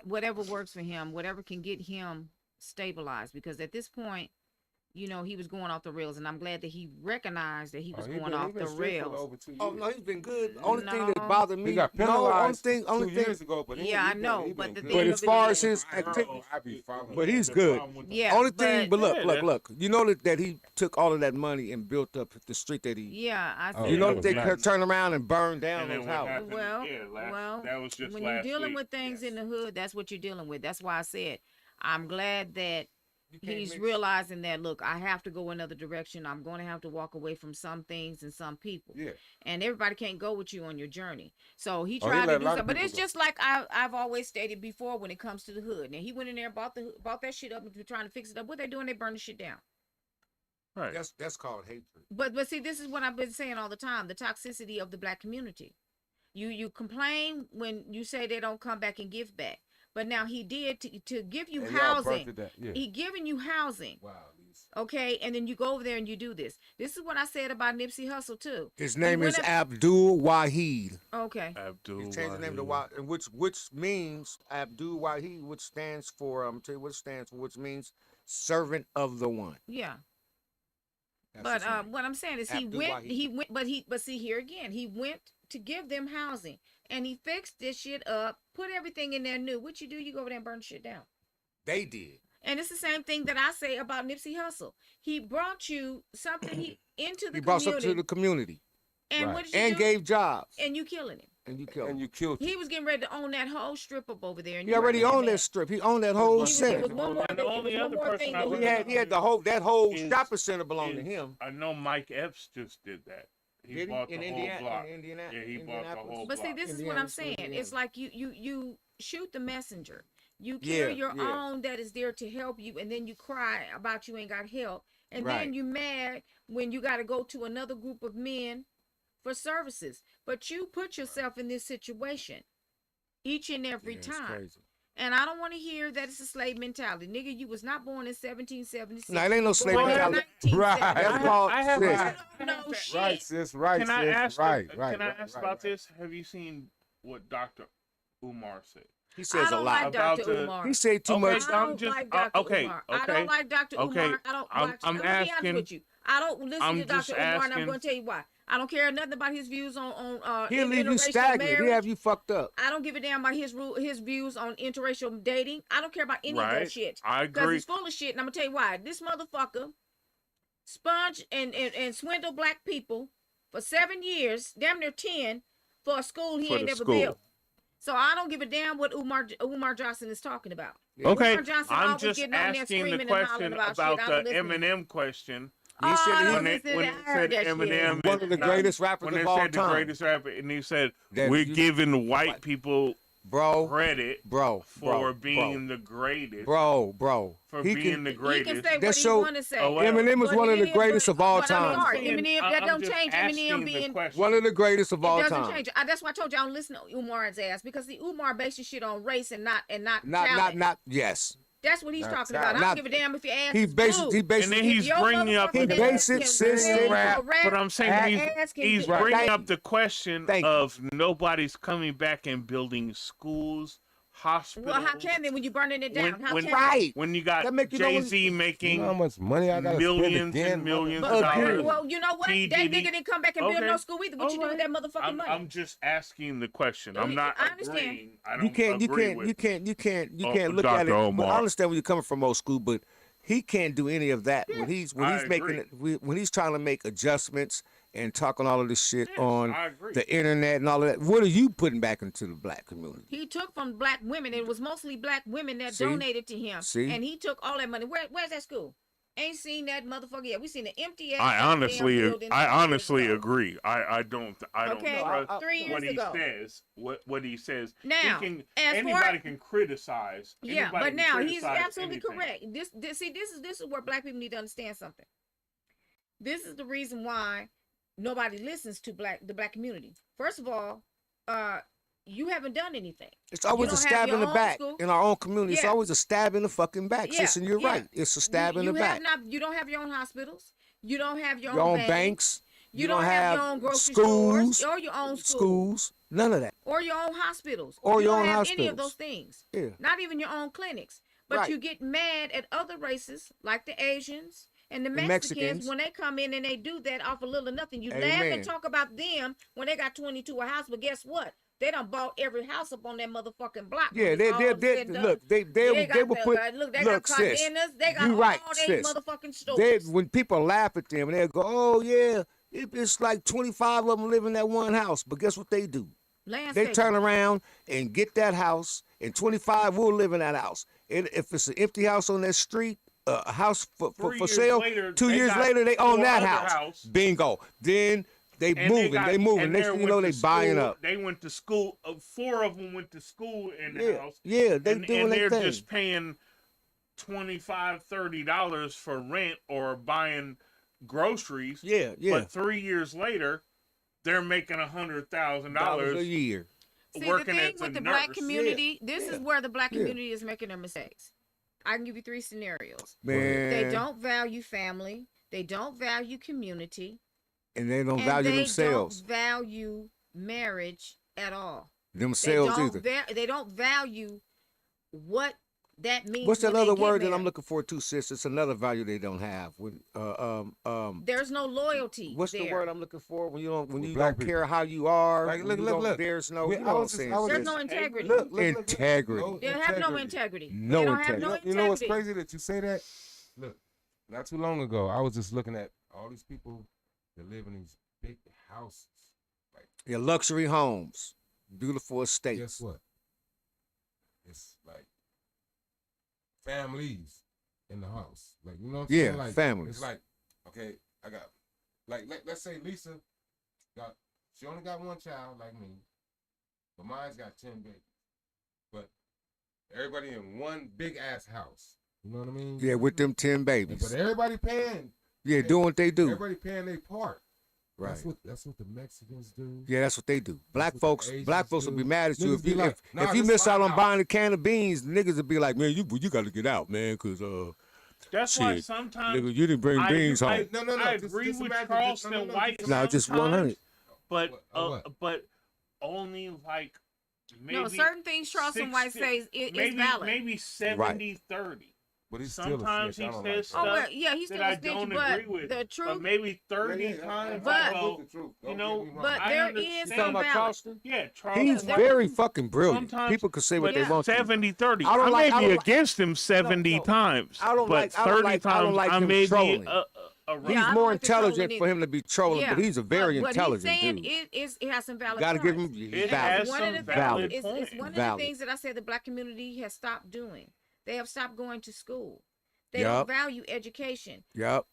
whatever works for him, whatever can get him stabilize, because at this point, you know, he was going off the rails, and I'm glad that he recognized that he was going off the rails. Over 2 years. Oh no, he's been good. Only thing No. that bothered me, He got no, penalized only 2 thing. years ago, but Yeah, I know, he but been the good. thing But of as it far is- as his I activity, be following. but he's The good. problem with Yeah, Only thing, but but- look. You know that he took all of that money and built up the street that he. Yeah, I Oh, see. You know that that was they nice. turned around and burned down And then those what houses. happened? Well, Yeah, well, that was just when you're last dealing week. with things Yes. in the hood, that's what you're dealing with. That's why I said I'm glad that You can't he's mix- realizing that, look, I have to go another direction. I'm going to have to walk away from some things and some people. Yeah. And everybody can't go with you on your journey. So he Oh, he tried let to a do lot of something. But people it's go. just like I've always stated before when it comes to the hood. Now, he went in there, bought that shit up, and trying to fix it up. What they doing? They burn the shit down. Right. That's called hatred. But see, this is what I've been saying all the time: the toxicity of the black community. You complain when you say they don't come back and give back, but now he did to give you And y'all housing. burnt it down. Yeah. He giving you housing, Wow. Lisa. okay, and then you go over there and you do this. This is what I said about Nipsey Hussle too. His name went is up- Abdul Wahid. Okay, Abdul. He changed the name to Wahid. Wahid, which means Abdul Wahid, which stands for tell you what it stands for, which means servant of the one. yeah. That's But his name. what I'm saying is Abdul Wahid. he went, but see here again, he went to give them housing, and he fixed this shit up, put everything in there new. What you do? You go over there and burn shit down. They did. And it's the same thing that I say about Nipsey Hussle. He brought you something into the He brought community, something to the community and Right. what did you and do? gave jobs. And you killing him. And you killed And him. you killed him. He was getting ready to own that whole strip up over there. And He you already brought him owned that back. strip. He owned that whole It was center. one more And thing. the only It was other one more person thing I that would he He had that whole Is- shopping center belonged to is- him. I know Mike Epps just did that. He Did bought the in whole Indiana, block. in Indiana, Yeah, he bought the Indianapolis? whole But see, block. this is what Indiana, I'm saying. Indiana. It's like you shoot the messenger. You kill Yeah, your yeah. own that is there to help you, and then you cry about you ain't got help, and Right. then you mad when you got to go to another group of men for services. But you put yourself in this situation each and every Yeah, it's time. crazy. And I don't want to hear that it's a slave mentality. Nigga, you was not born in 1776. No, it ain't no You was slave born in mentality. 1970. That's called I have- sis. I- I don't know shit. Right, sis. Right, Can sis. I ask? right, Can right. I right, ask right, about right. this? Have you seen what Dr. Umar said? He I says a don't lot. like About Dr. the- Umar. He said too Okay, much. I don't I'm just- like Dr. okay, Umar. I okay, don't like Dr. okay. Umar. I don't I'm watch. I'm gonna be honest asking- with you. I don't listen I'm to just Dr. Umar, and I'm asking- going to tell you why. I don't care nothing about his views on He'll leave you interracial stagnant. He'll marriage. have you fucked up. I don't give a damn about his views on interracial dating. I don't care about any of that Right. shit. I Because agree. he's full of shit, and I'm gonna tell you why. This motherfucker sponge and swindle black people for 7 years, damn near 10, for a school he For ain't the never school. built. So I don't give a damn what Umar Johnson is talking about. Okay, Umar Johnson I'm always just getting on there asking the screaming and hollering question about about shit. I don't the listen to him. Eminem question. He Oh, said I he- don't When listen it to that. I heard said that shit. Eminem, One of the greatest rappers when of it all said the time. greatest rapper, and he said That we're you- giving white people Bro, credit bro, for being the greatest, bro. for He being can- the He greatest. can say That what he show- want to say. Oh, well. Eminem is But one of the Eminem- greatest of all but I'm time. sorry, saying- Eminem, that I'm don't just change asking Eminem the being. question. One of the greatest of all It doesn't time. change. That's why I told you I don't listen to Umar's ass, because the Umar bases shit on race and not Not, talent. yes. That's what he's Not talking talent. about. I Not- don't give a damn if your ass He is basically, blue. he basically, And then he's If your bringing up motherfucking He the based ass it, can sis, sing rap, or rap, But I'm saying your ass can he's do- bringing Thank up you. the question Thank you. of nobody's coming back and building schools, hospitals. Well, how can they when you burning it down? How when, can Right. when you got That make you know Jay-Z You making know how much money I gotta millions spend again? and millions But, of Agreed. dollars. well, you know what? P. That Diddy. nigga didn't come back and build Okay. no school either. What you do with that motherfucking I'm, money? I'm just asking the question. I'm not I understand. agreeing. I don't You can't agree with look Dr. at it. But Omar. I understand where you're coming from, old school, but he can't do any of that when he's I making agree. when he's trying to make adjustments and talking all of this shit Yes, on I agree. the internet and all of that. What are you putting back into the black community? He took from black women. It was mostly black women that See? donated to him. See? And he took all that money. Where's that school? Ain't seen that motherfucker yet. We seen the empty ass. I goddamn honestly, building I 3 years honestly ago. agree. I don't Okay, trust 3 years what he ago. says. What he says. Now, he can, as anybody for- can criticize. Yeah, Anybody but can now he's criticize absolutely anything. correct. This is where black people need to understand something. This is the reason why nobody listens to the black community. First of all, you haven't done anything. It's always a don't have stab your in the own back school? in our own community. It's Yeah. always a stab in the fucking back. Yeah, Listen, you're yeah. right. It's a stab in the You back. you don't have your own hospitals. You don't have your, Your own banks. banks. You don't have your own grocery stores or your own None of that. or your own hospitals. Or you your don't own have any of hospitals. those things. Yeah. Not even your own clinics. But Right. you get mad at other races like the Asians and the The Mexicans, Mexicans. when they come in and they do that off a little or nothing. You laugh Amen. and talk about them when they got 22 a house, but guess what? They done bought every house up on that motherfucking block. Yeah, when they it's all said and done. look, they got will the, put look, they look, got sis, cardenas, they got you all right, they sis. motherfucking They, stores. when people laugh at them and they go, "Oh yeah, it's like 25 of them live in that one house," but guess what they do? They Landscaping. turn around and get that house, and 25 will live in that house. And if it's an empty house on that street, a house for 3 years sale, later, 2 they years got later they own 4 that other house. Bingo. Then they And moving. got- They moving. and Next they thing you know, they went to buying school. up. They went to school. 4 of them went to school in the Yeah, house. yeah, they and, doing and their they're thing. just paying $25-$30 for rent or buying groceries. Yeah, yeah. But 3 years later, they're making $100,000 Dollars a year. See, the working thing as with a the nurse. black community, this yeah, is where the black yeah. community is making their mistakes. I can give you 3 scenarios. Man, They don't value family. They don't value community. and they don't And value they themselves. don't value marriage at all. Themselves either. They don't value what that means. What's that when they other get word that I'm married. looking for too, sis? It's another value they don't have. When There's no loyalty. what's there. the word I'm looking for? When you don't black care how you are. Like, when look, you look, don't- look. There's no. We- You I know what I'm was just- saying? I was There's sis? no integrity. Look, Integrity. They have no integrity. No they don't have integrity. no You integrity. know what's crazy that you say that? Look, not too long ago, I was just looking at all these people that live in these big houses. Like, Yeah, luxury homes, beautiful estates. guess what? It's like families in the house. Like, you know what I'm Yeah, saying? Like, families. It's like, okay, I got, like, let's say Lisa she only got 1 child like me, but mine's got 10 babies. But everybody in one big ass house. You know what I mean? Yeah, with them 10 But babies. everybody paying. Yeah, doing what they do. Everybody paying their part. Right. That's what the Mexicans do. Yeah, that's what they do. Black what the folks Asians will be do. mad at you Niggas if be you like, if, "Nah, if you this miss out my on house." buying a can of beans. Niggas will be like, man, you got to get out, man, cause That's why shit, sometimes nigga, you didn't bring I- beans home. I- No. I just agree with imagine, Charleston no, White. just No, just 100. But What? but only like maybe No, certain things Charleston White 60 says is maybe valid. maybe 70-30. But he's still a Sometimes snitch. he I don't says like stuff Oh, well, yeah, he's that still I a snitch, don't but agree with. the But truth. maybe 30 Yeah, times. But- I go, the truth. you Don't know, get me wrong. But I there understand. is You some talking about valid. Charleston? Yeah, Charleston. He's Yeah. very fucking brilliant. Sometimes- People can say what Yeah. they want. to. 70-30. I don't I like- may I be don't like- against him 70 no. times. I don't but like- I 30 don't like- I don't times like I him may trolling. be Yeah, He's I don't more like the trolling intelligent for either. him to be trolling, but he's a very but intelligent he's saying dude. it has some valid Gotta give him points. he's It valid. has One some of the valid things, points. it's one of Valid. the things that I said the black community has stopped doing. They have stopped going to school. They Yup. don't value education. Yep,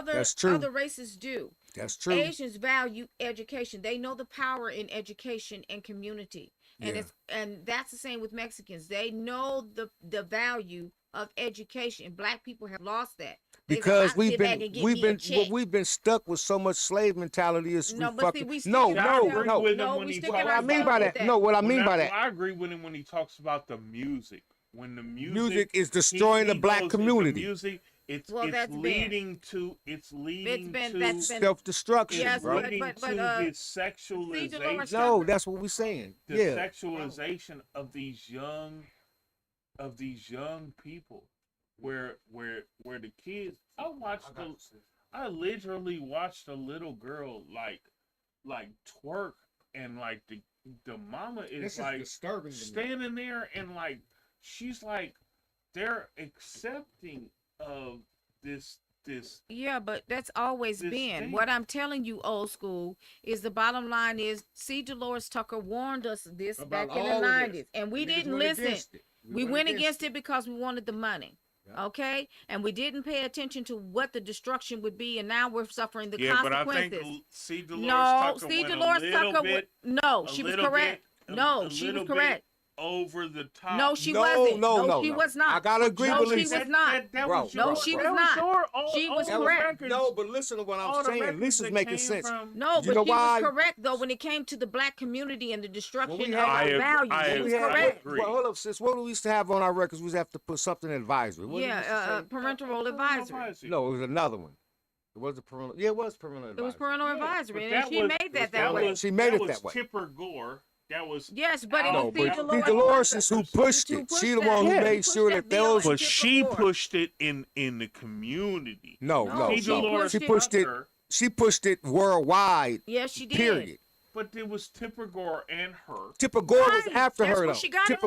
That's true. Other races do. that's true. Asians value education. They know the power in education and community. And Yeah. and that's the same with Mexicans. They know the value of education. Black people have lost that. They say, Because "I'll sit back and get me a check." we've been stuck with so much slave mentality. Is No, we but see, fucking we stick no in I our- no agree no. with him No, when we he stick in talks What I mean ourselves by with that, that. no, what I mean Well, by that's that, why I agree with him when he talks about the music. When the music is destroying the black goes, community. The music, it's Well, that's been- leading to that's that's to been- Self-destruction, Yes, bro. but- leading but, to Dolores his sexualization. No, that's what we're saying. The Yeah, sexualization of these young people, where the kids. I literally watched a little girl like twerk, and like the mama is like disturbing standing there, and like she's like they're accepting of this Yeah, but that's always this been. thing. What I'm telling you, old school, is the bottom line is, see, Dolores Tucker warned us this About back in the all of 90s, this. and we Niggas didn't went listen. against it. We went against it because we wanted the money. Yeah. Okay? And we didn't pay attention to what the destruction would be, and now we're suffering the yeah, but I consequences. think C. Dolores No, Tucker see, went Dolores a little Tucker bit, no, a she was little correct. bit, No, a she was little bit correct. over the top. No, she No, wasn't. no, she no. was not. I gotta agree No, with she Lisa. was not. Bro, was no, your- she was that not. your- She was all the correct. records- No, but listen to what all I'm the saying. records Lisa's that making came sense. from- No, You but know she why? was correct though when it came to the black community and the destruction When we of had- our I values. agree. She was We had- correct. agree. Well, hold up, sis. What do we used to have on our records? We used to have to put something advisory. What did we used to Yeah, say? parental advisory. No, it was another one. It was a parental. Yeah, it was parental It advisory. was parental Yeah, advisory, but and that she was- made that that that way. was- She made it was that way. Tipper Gore. That was Yes, but it our- was No, but Dolores C. Dolores Parker is who who pushed it. pushed She the that. one who Yeah. made Pushed sure that that bill those. and But Tipper she Gore. pushed it in the community. No, No, no, she no. Dolores She pushed pushed it. Tucker, She pushed it worldwide. Yes, she did. Period. but it was Tipper Gore and her. Tipper Gore was Right. after That's her where though. she got it Tipper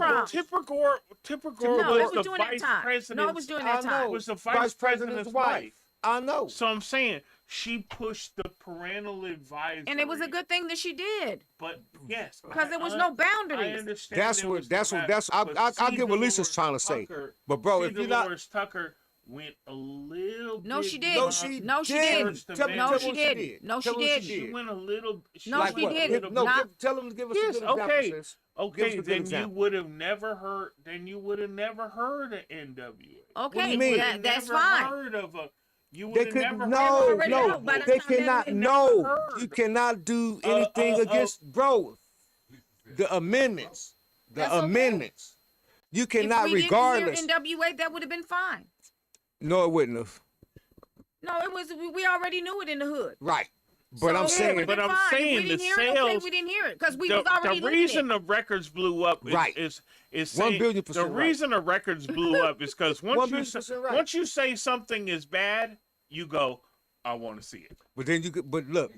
from. Gore. Tipper Gore No, was it was the during that vice time. president. No, it was during I that time. know. Was the vice president's wife. I know. So I'm saying she pushed the parental advisory. And it was a good thing that she did But yes, because there was no I boundaries. understand. That's there what. was That's the what. back- That's. but I C. get what Lisa's Dolores trying to say. Tucker- But bro, C. if you're not. Dolores Tucker went a little. No, bit she did. No, beyond she No, she didn't. First Tell me No, what she didn't. No, she Tell me what didn't. She went a little. She No, went she a didn't. little No, bit- Not- tell them to give us Yes, a good example. okay. Sis. Okay, Give us a good then you example. would have never heard. Then you would have never heard of NWA. Okay, you mean? that's Never fine. Heard of a. You They would have could never no, heard of already no. out by the They time that cannot. we No, heard. you cannot do anything against bro. The amendments. That's The okay. amendments. You cannot, if we regardless. didn't hear NWA, that would have been fine. No, it wouldn't have. No, it was. We already knew it in the hood. Right. But So I'm it would've saying. been But I'm fine. If saying we didn't the hear it, okay, sales- we didn't hear it because we the, was already the living reason it. the records blew up Right. is 1,000,000,000% the right. reason the records blew up is because once you 1,000,000% right. once you say something is bad, you go, I want to see it. But then you could. But look.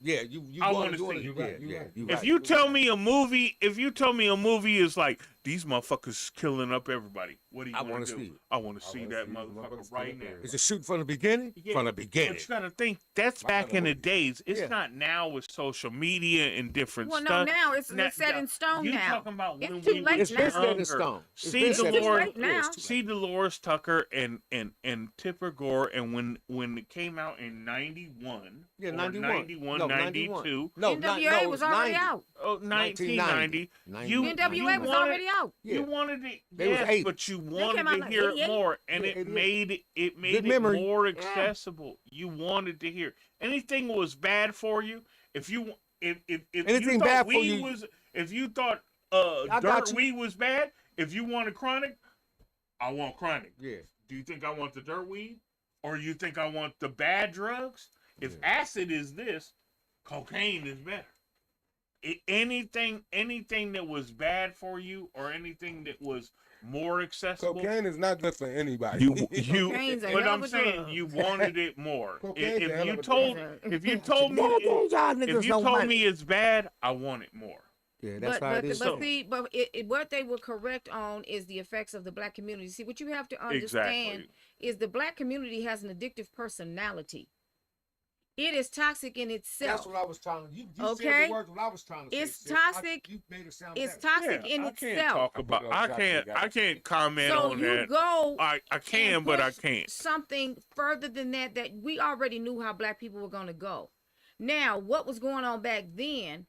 Yeah, you. I wanna wanna do see. it. You're Yeah, right, you're yeah. right. You If right. you tell me a movie, is like these motherfuckers killing up everybody, what do you I want wanna to see do? it. I want to see wanna that see the motherfucker motherfuckers right killing now. everybody. Is it shooting from the beginning? Yeah, From the But beginning. you gotta think that's back in the days. It's Yeah. not now with social media and different Well, no, stuff. now it's set in stone you now. talking about It's when too we late was It's been set in younger. stone. It's See been set in Dolores- stone. now. Yeah, it's too See Dolores Tucker and Tipper Gore, and when it came out in 91, Yeah, or 91. 91, No, 92, No, NWA was already 90. out. oh, 1990, 90. you NWA was wanted- already out. You Yeah. wanted it, They was yes, 80. but you came wanted out to like hear it 88. more, and Yeah, it 88. made it Good memory. more accessible. You wanted to hear anything was bad for you. If you if Anything you thought bad for weed you- was, if you thought I got dirt you. weed was bad, if you wanted chronic, I want chronic. Yeah. Do you think I want the dirt weed, or you think I want the bad drugs? If acid is this, cocaine is better. Anything that was bad for you, or anything that was more accessible. Cocaine is not good for anybody. Cocaine's a But hell I'm of a saying drug. you wanted it more. Cocaine's a If hell you of a told, drug. if you told me, Y'all niggas if you know told money. me it's bad, I want it more. Yeah, that's But how it is. but see, but what they were correct on is the effects of the black community. See, what you have to understand Exactly. is the black community has an addictive personality. It is toxic in itself. That's what I was trying to. You Okay. said the words what I was trying to say. It's sis. toxic. You made it sound It's better. toxic in I can't itself. talk about. I can't comment So on you that. go. I can, and but I push can't. Something further than that we already knew how black people were going to go. Now, what was going on back then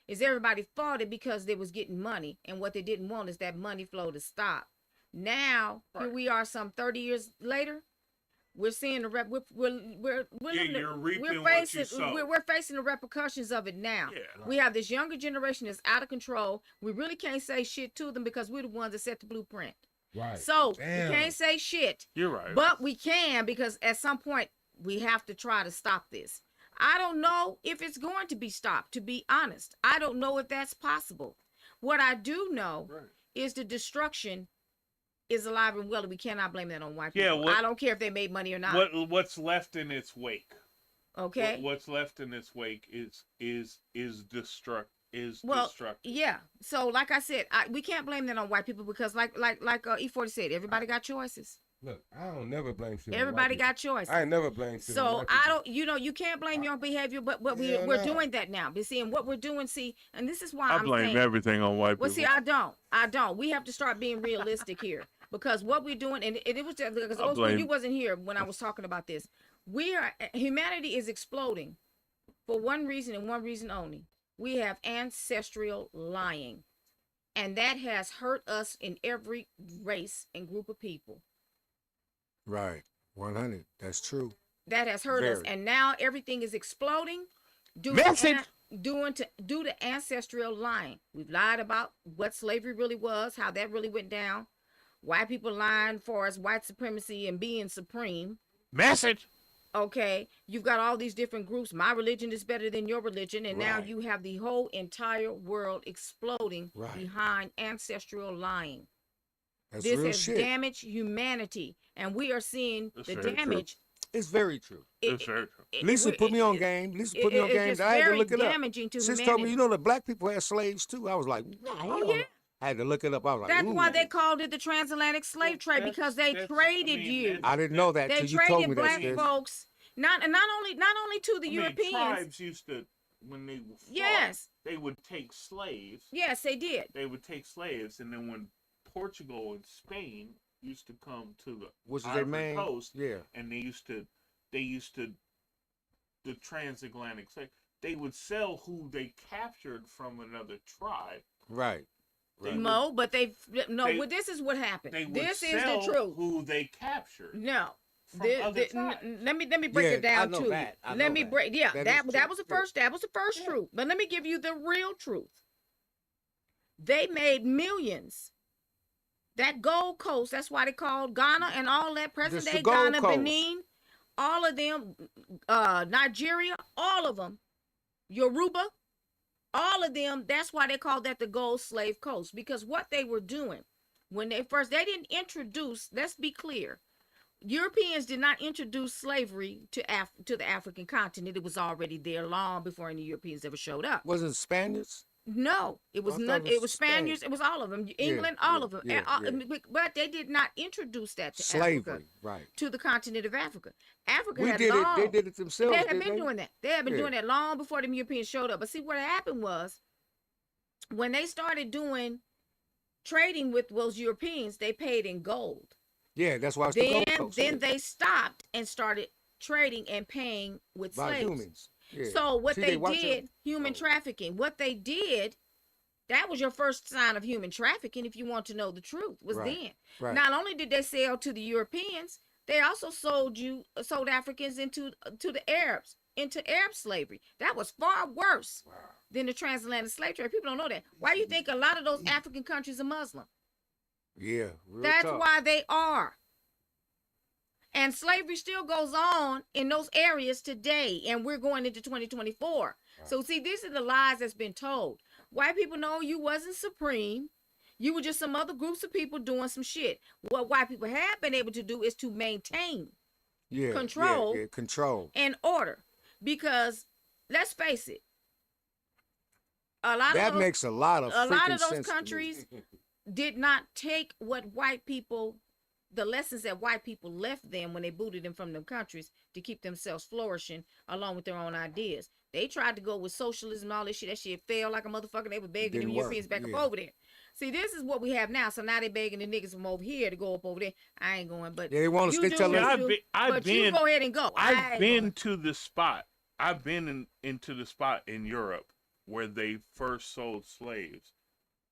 is everybody fought it because they was getting money, and what they didn't want is that money flow to stop. Now, here Right. we are, some 30 years later. We're seeing the we're living you're reaping we're what you facing sow. we're facing the repercussions of it now. Yeah. We have this younger generation that's out of control. We really can't say shit to them because we're the ones that set the blueprint. Right. So Damn. we can't say shit. You're right. But we can, because at some point we have to try to stop this. I don't know if it's going to be stopped, to be honest. I don't know if that's possible. What I do know is the destruction is alive and well, and we cannot blame that on white Yeah, people. what- I don't care if they made money or not. What's left in its wake? Okay. What's left in its wake is destructive. Yeah. So like I said, we can't blame that on white people because like E40 said, everybody got choices. Look, I don't never blame shit. on Everybody white got choices. people. I ain't never blame shit. on So white I people. don't, you can't blame your behavior, but Hell we're no. doing that now. But see, and what we're doing, and this is why I I'm blame saying, everything on white well, people. see, I don't. We have to start being realistic here because what we're doing, and it was just because I old school, blame- you wasn't here when I was talking about this. Humanity is exploding for one reason and one reason only. We have ancestral lying, and that has hurt us in every race and group of people. Right. 100. That's true. That has hurt us, Very. and now everything is exploding due Message. due to ancestral lying. We've lied about what slavery really was, how that really went down. White people lying for us, white supremacy and being supreme. Message. Okay, you've got all these different groups. My religion is better than your religion, and now Right. you have the whole entire world exploding Right. behind ancestral lying. That's This real has shit. damaged humanity, and we are seeing That's the very true. damage. It's very true. That's very true. Lisa put me on game. Lisa put me on It's game. just I had to very look it up. damaging to Sis humanity. told me, you know, that black people had slaves too. I was like, Oh, yeah. I had to look it up. I was like, That's ooh. why they called it the transatlantic slave trade, because they traded you. I didn't know that They till you told me traded that. black Sis. folks not only to the I mean, Europeans. tribes used to, when they fought, Yes. they would take slaves. Yes, they did. They would take slaves, and then when Portugal and Spain used to come to the Which is their Ivory main. Coast, Yeah. and they used to the transatlantic slave, they would sell who they captured from another tribe. Right. Right. No, but They- well, this is what happened. They would This is the sell truth. who they captured No. from other tribes. Let me break it Yeah, I down know to that. I you. know Let me that. break. Yeah, That that is that true. was the Yeah. first. That was the first Yeah. truth. But let me give you the real truth. They made millions. That Gold Coast. That's why they called Ghana and all that. Present the day Gold Ghana, Coast. Benin, all of them, Nigeria, all of them, Yoruba, all of them. That's why they called that the Gold Slave Coast, because what they were doing when they didn't introduce. Let's be clear. Europeans did not introduce slavery to the African continent. It was already there long before any Europeans ever showed up. Wasn't it Spaniards? No, it was I thought not. it It was was Spain. Spaniards. It was all of them. England, all yeah, of them. yeah, yeah. But they did not introduce that to Slavery. Africa, Right. to the continent of Africa. Africa We had did long. it. They did it themselves. They had didn't been they? doing that. They had been Yeah. doing that long before the Europeans showed up. But see, what happened was, when they started doing trading with those Europeans, they paid in gold. Yeah, that's why it's the Gold Coast. Then yeah. they stopped and started trading and paying with By slaves. humans. Yeah. So what See, they watch it. did, human Oh. trafficking. What they did, that was your first sign of human trafficking. If you want to know the truth, was Right, then. right. Not only did they sell to the Europeans, they also sold Africans into the Arabs, into Arab slavery. That was far worse than the transatlantic slave trade. People don't know that. Why do you think a lot of those African countries are Muslim? Yeah. Real That's tough. why they are. And slavery still goes on in those areas today, and we're going into 2024. So see, these are the lies that's been told. White people know you wasn't supreme. You were just some other groups of people doing some shit. What white people have been able to do is to maintain Yeah. control. Yeah, control. and order. Because let's face it, a lot That of those, makes a lot of a lot freaking of those sense to me. countries did not take what white people, the lessons that white people left them when they booted them from them countries to keep themselves flourishing along with their own ideas. They tried to go with socialism and all this shit. That shit failed like a motherfucker. They were begging the Didn't work, Europeans back yeah. up over there. See, this is what we have now. So now they begging the niggas from over here to go up over there. I ain't going, but Yeah, they want us. you They do tell what us. you do, I've but been- you go ahead and go. I I've ain't been going. to the spot. I've been into the spot in Europe where they first sold slaves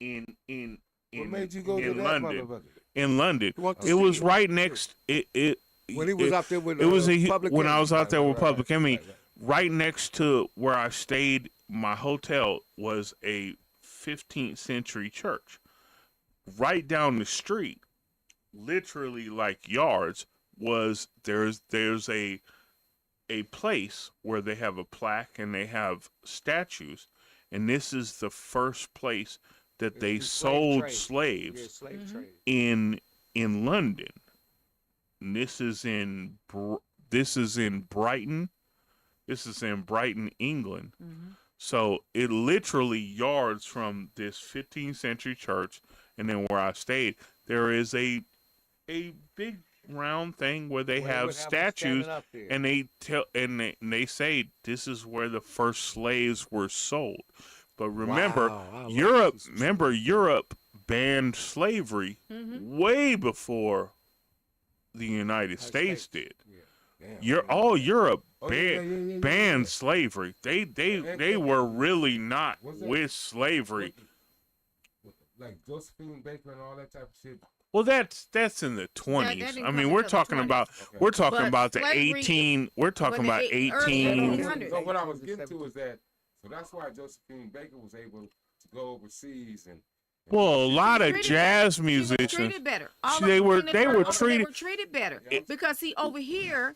in What made you go to in that London. motherfucker? In London, You want to it see was it. right next. When he was out there with it was Public when I Enemy. was out there with Right, right, Public Enemy. right, right. Right next to where I stayed, my hotel was a 15th century church. Right down the street, literally like yards, was there's a place where they have a plaque and they have statues, and this is the first place that they It's the slave sold trade. slaves Yeah, slave Mhm. trade. in London. And this is in Brighton. This is in Brighton, England. Mhm. So it literally yards from this 15th century church, and then where I stayed, there is a big round thing where they Where have would them statues, standing up there. and they say this is where the first slaves were sold. But remember, Wow, I love Europe. this. Remember, Europe banned slavery Mhm. way before the United States States. did. Damn, All Europe Oh, yeah, yeah, yeah, banned yeah. slavery. They were really not What's that? with slavery. Like Josephine Baker and all that type of shit. Well, that's in the 20s. didn't I come mean, we're until the talking 20s. about Okay. we're talking But about the slavery 18. We're talking when the about early 18. 1800s. So what I was getting to is that, so that's why Josephine Baker was able to go overseas and Well, a lot of treated jazz She was musicians. treated better. All See, of they them were- in the they church were over there treated- were treated better Yeah. because see over here,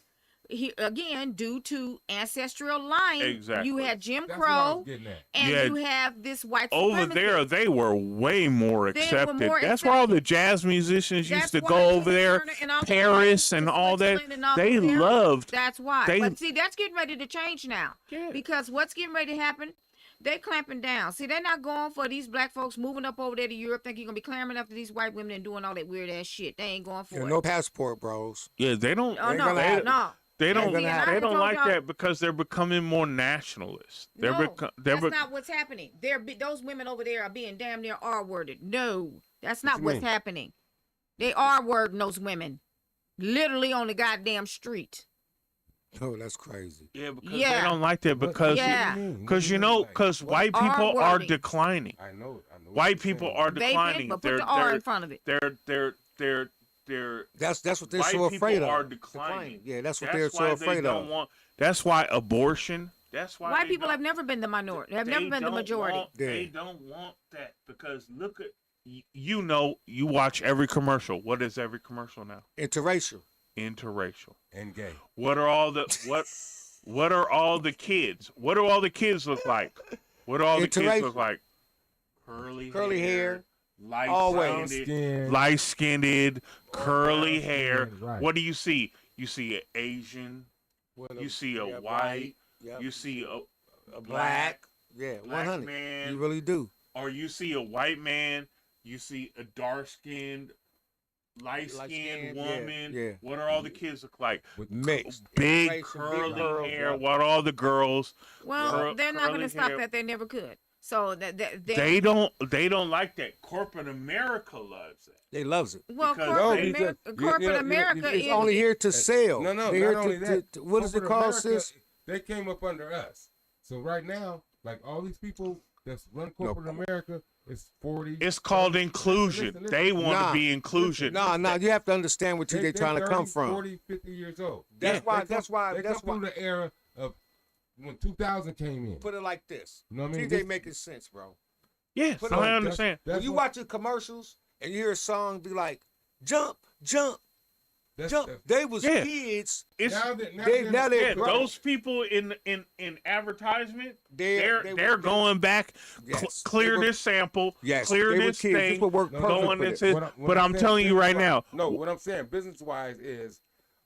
again, due to ancestral line, Exactly. you had Jim That's what I was Crow, getting at. and Yeah. you have this white Over there, supremacy. they were way more They were accepted. more That's why all the accepted. jazz musicians That's used to why go over Tina there, Turner and all the Paris and Elvis all that. Switzerland and all They them, loved. That's why. they- But see, that's getting ready to change now. Yeah. Because what's getting ready to happen? They clamping down. See, they're not going for these black folks moving up over there to Europe, thinking you're gonna be clamoring after these white women and doing all that weird ass shit. They ain't going for Yeah, it. no passport, bros. Yeah, they don't. Oh ain't no, gonna happen. no. They don't. see, and I They done don't told like y'all- that because they're becoming more nationalist. They're No, they're that's not what's happening. Those women over there are being damn near R-worded. No, that's not you what's mean? happening. They R-wording those women, literally on the goddamn street. Oh, that's crazy. Yeah, because Yeah. they don't like that What- because Yeah. because you know because white people are R-wording. declining. I know. what White you're people saying. are They declining. did, but put the R in front of it. They're That's what they're white so people afraid of. are declining. Yeah, that's what That's they're so why afraid they don't of. want. That's why abortion. That's why White they people don't- have never been the minority. Have never they been the don't majority. want- They Yeah. don't want that because look at you know you watch every commercial. What is every commercial now? Interracial. Interracial. And gay. What are all the what are all the kids? What do all the kids look like? What do all the kids look Interracial. like? Curly hair, always. light skinned, curly brown hair. skin, right. What do you see? You see an Asian. You see a white. Yep. You see a black. Yeah, black 100. man. You really do. Or you see a white man. You see a dark skinned, light skinned Light-skinned, woman. yeah. What are all the kids look like? With Mixed. Big Interracial, curly curls, hair. yeah. What are all the girls? Well, Cur- they're not going curly to stop hair. that. They never could. So that They don't like that. Corporate America loves that. They loves it. well, because corporate, they- America, you- corporate you know, America It's is only here to sell. No, They're here not only that. what is it Corporate called, America, sis? They came up under us. So right now, like all these people that's run corporate America, it's 40. It's called inclusion. Listen. They want Nah. to be inclusion. No, you have to understand what they're trying to come 30, from. 40, 50 years old. That's They why. come- That's why. They That's come why. through the era of when 2000 came in. Put it like this. You know what I mean? TJ This- making sense, bro. Yes, Put it I like- understand. That's When you what- watching commercials and you hear a song be like, jump, jump, that's- jump. that's- They was Yeah. kids. It's now they're yeah, grown. those people in advertisement, They're they're going back, Yes. clear They were- this sample, Yes, clear they were this kids. This thing, would work No, perfect going for into. this. But I'm telling you right now, No, what I'm saying, business wise, is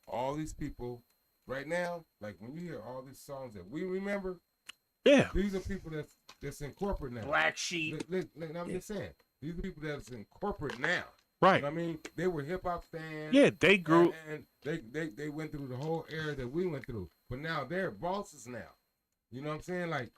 all these people right now, like when you hear all these songs that we remember, yeah, these are people that's in corporate now. Black Sheep, I'm just saying, these are people that's in corporate now. right? You know what I mean, they were hip hop fans. Yeah, they grew. and they went through the whole era that we went through, but now they're bosses now. You know what I'm saying? Like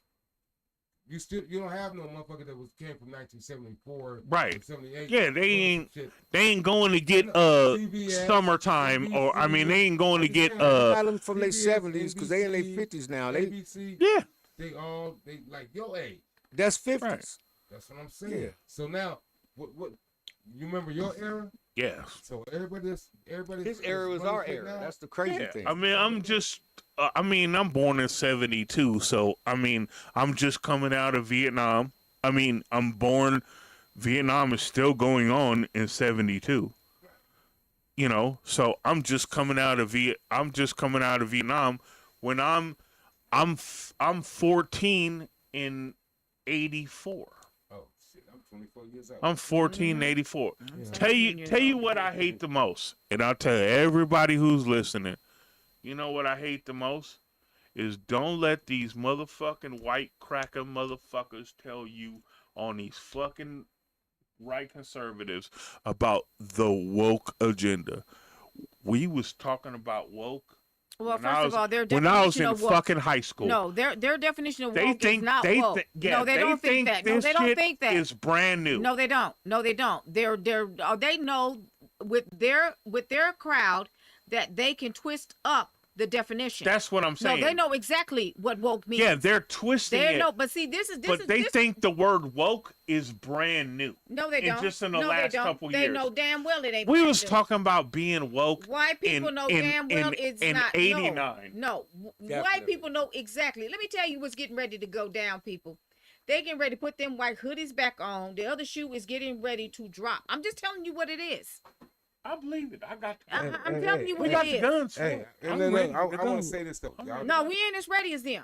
you don't have no motherfucker that came from 1974, Right. or 78. Yeah, they doing ain't- shit. They ain't going to get CBS, summertime, or I mean, they ain't going to get Got them from their CBS, 70s because they in their NBC, 50s now. They ABC. yeah. They like your age. that's 50s. Right. That's what I'm saying. Yeah. So now, what you remember your era? Yeah. So everybody. His era was our era. That's the crazy Yeah. thing. I mean, I'm born in 72, so I mean, I'm just coming out of Vietnam. I mean, Vietnam is still going on in 72. You know, so I'm just coming out of Vietnam when I'm 14 in 84. Oh shit! I'm 24 years old. I'm 14 in 84. Yeah. Tell you what I hate the most, and I'll tell everybody who's listening. You know what I hate the most is don't let these motherfucking white cracker motherfuckers tell you on these fucking right conservatives about the woke agenda. We was talking about woke Well, when first I of was- all, their when I was definition in of woke. fucking high school. No, their definition of They woke think is not they woke. yeah, No, they don't think that. No, this they don't shit think that. is brand new. No, they don't. No, they don't. They know with their crowd that they can twist up the definition. That's what I'm no, saying. they know exactly what woke means. Yeah, they're twisting They it. know, but see, this But they this, think the word woke is brand new. no, they and don't. just in the no, last they don't. couple They years. know damn well it ain't. We brand was new. talking about being woke. White people know damn well it's in not. 89. No, white Definitely. people know exactly. Let me tell you what's getting ready to go down, people. They getting ready to put them white hoodies back on. The other shoe is getting ready to drop. I'm just telling you what it is. I believe it. I got the I'm guns. telling you We what got it the is. guns. for Hey, it. and I'm then ready I to want go. to say this though. I'm Y'all, ready. No, we ain't as ready as them.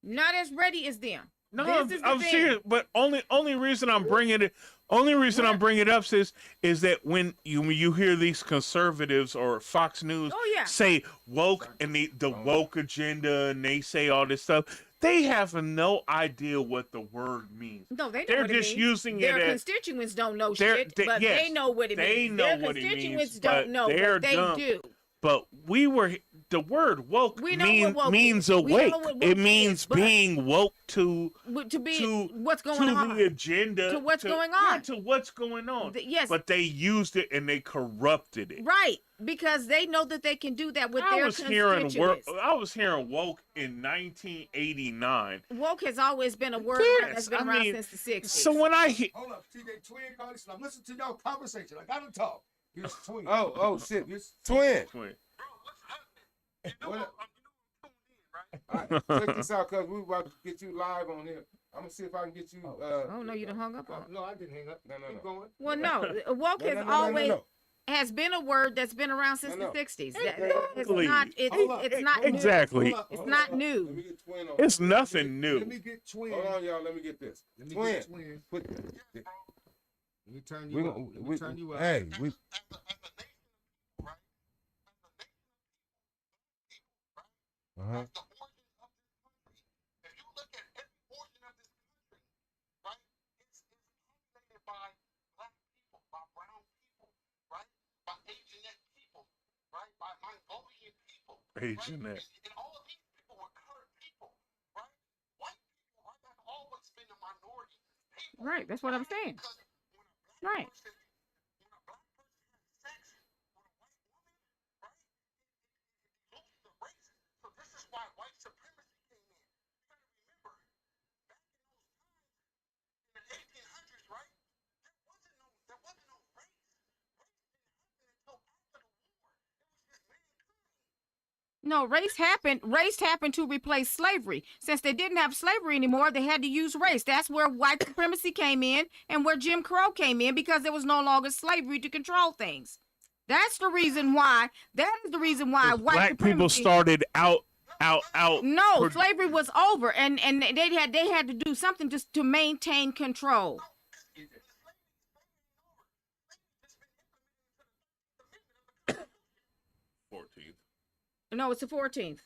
Not as ready as them. No, This is the I'm thing. serious. But only reason I'm bringing it, I'm bringing it up, sis, is that when you hear these conservatives or Fox News Oh, yeah. say woke and the woke agenda, and they say all this stuff, they have no idea what the word means. No, they know They're what it just means. using Their it as constituents don't know they're- shit, they- but yes, they know what it they means. know Their what it constituents means, don't but know, they're but they dumb. do. But the word woke We know what woke means is. We know awake. what woke It is, means but- being woke to To be to what's going to on. the agenda, To what's going yeah, on. to what's going on. Yes. But they used it and they corrupted it. Right, because they know that they can do that with their constituents. I was hearing woke in 1989. Woke has always been a word Yes, that's been I around mean, since the 60s. So when I hear Hold up, TJ Twin called. Listen, I'm listening to y'all conversation. I gotta talk. Here's Twin. oh shit, twin. What? All right, check this out, cause we about to get you live on here. I'm gonna see if I can get you. Oh no, you done hung up on. No, I didn't hang up. No. Keep going. Well, no, woke No, has no, no, always no. has been a word that's been around since No, the no. 60s. Exactly. It's not Exactly. new. It's not Let new. me get twin on. It's nothing Let new. me get Twin. Hold on, y'all. Let me get this. Let me Twin. get Twin. Put, Let me turn we, you up. Let me turn you up. hey, we. Uh-huh. Asian that. Right, that's what I'm saying. Right. No, race happened. Race happened to replace slavery. Since they didn't have slavery anymore, they had to use race. That's where white supremacy came in and where Jim Crow came in, because there was no longer slavery to control things. That's the reason why. That is the reason why white Black supremacy. people started out. No, slavery was over, and they had to do something just to maintain control. No, it's the 14th.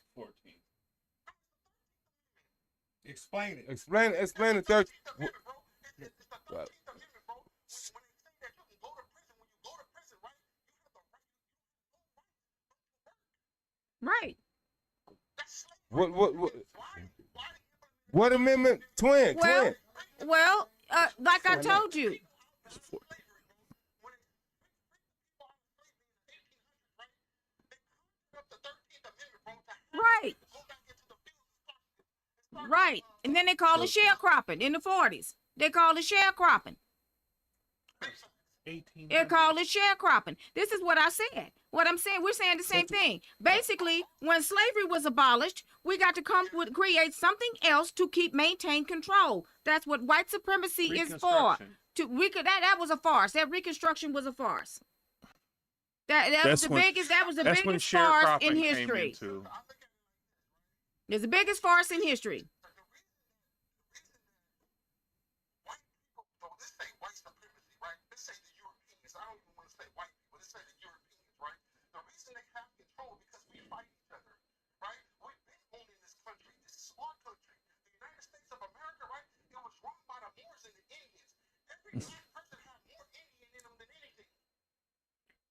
Explain it. Explain the third. Right. What amendment? Twin. Well, like I told you. Right. Right. And then they call it sharecropping in the 40s. They call it sharecropping. They call it sharecropping. This is what I said. What I'm saying, we're saying the same thing. Basically, when slavery was abolished, we got to create something else to maintain control. That's what white supremacy is for. That was a farce. That Reconstruction was a farce. That was the biggest farce in history. It's the biggest farce in history.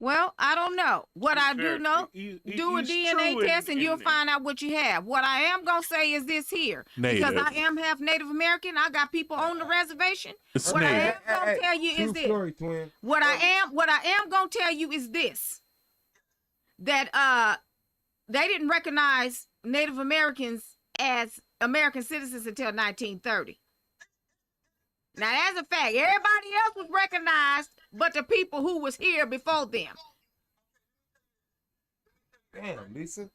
Well, I don't know. What I do know, do a DNA test and you'll find out what you have. What I am going to say is this here. Because I am half Native American. I got people on the reservation. What I am going to tell you is this. What I am going to tell you is this. That they didn't recognize Native Americans as American citizens until 1930. Now, that's a fact. Everybody else was recognized, but the people who was here before them. Damn, Lisa.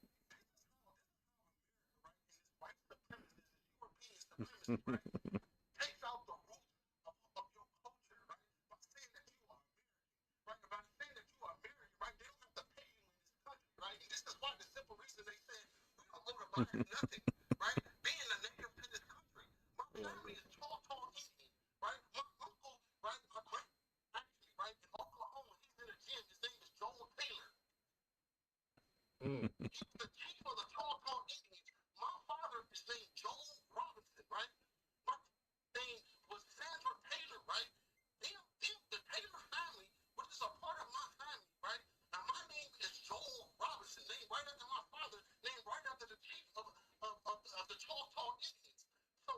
about nothing, right? Being a native to this country. My family is Choctaw Indian, right? My uncle, right? Actually, right, in Oklahoma, he's in a gym. His name is Joel Taylor. He's the chief of the Choctaw Indians. My father is named Joel Robinson, right? My name was Sandra Taylor, right? The Taylor family, which is a part of my family, right? Now my name is Joel Robinson, named right after my father, named right after the chief of the Choctaw Indians. So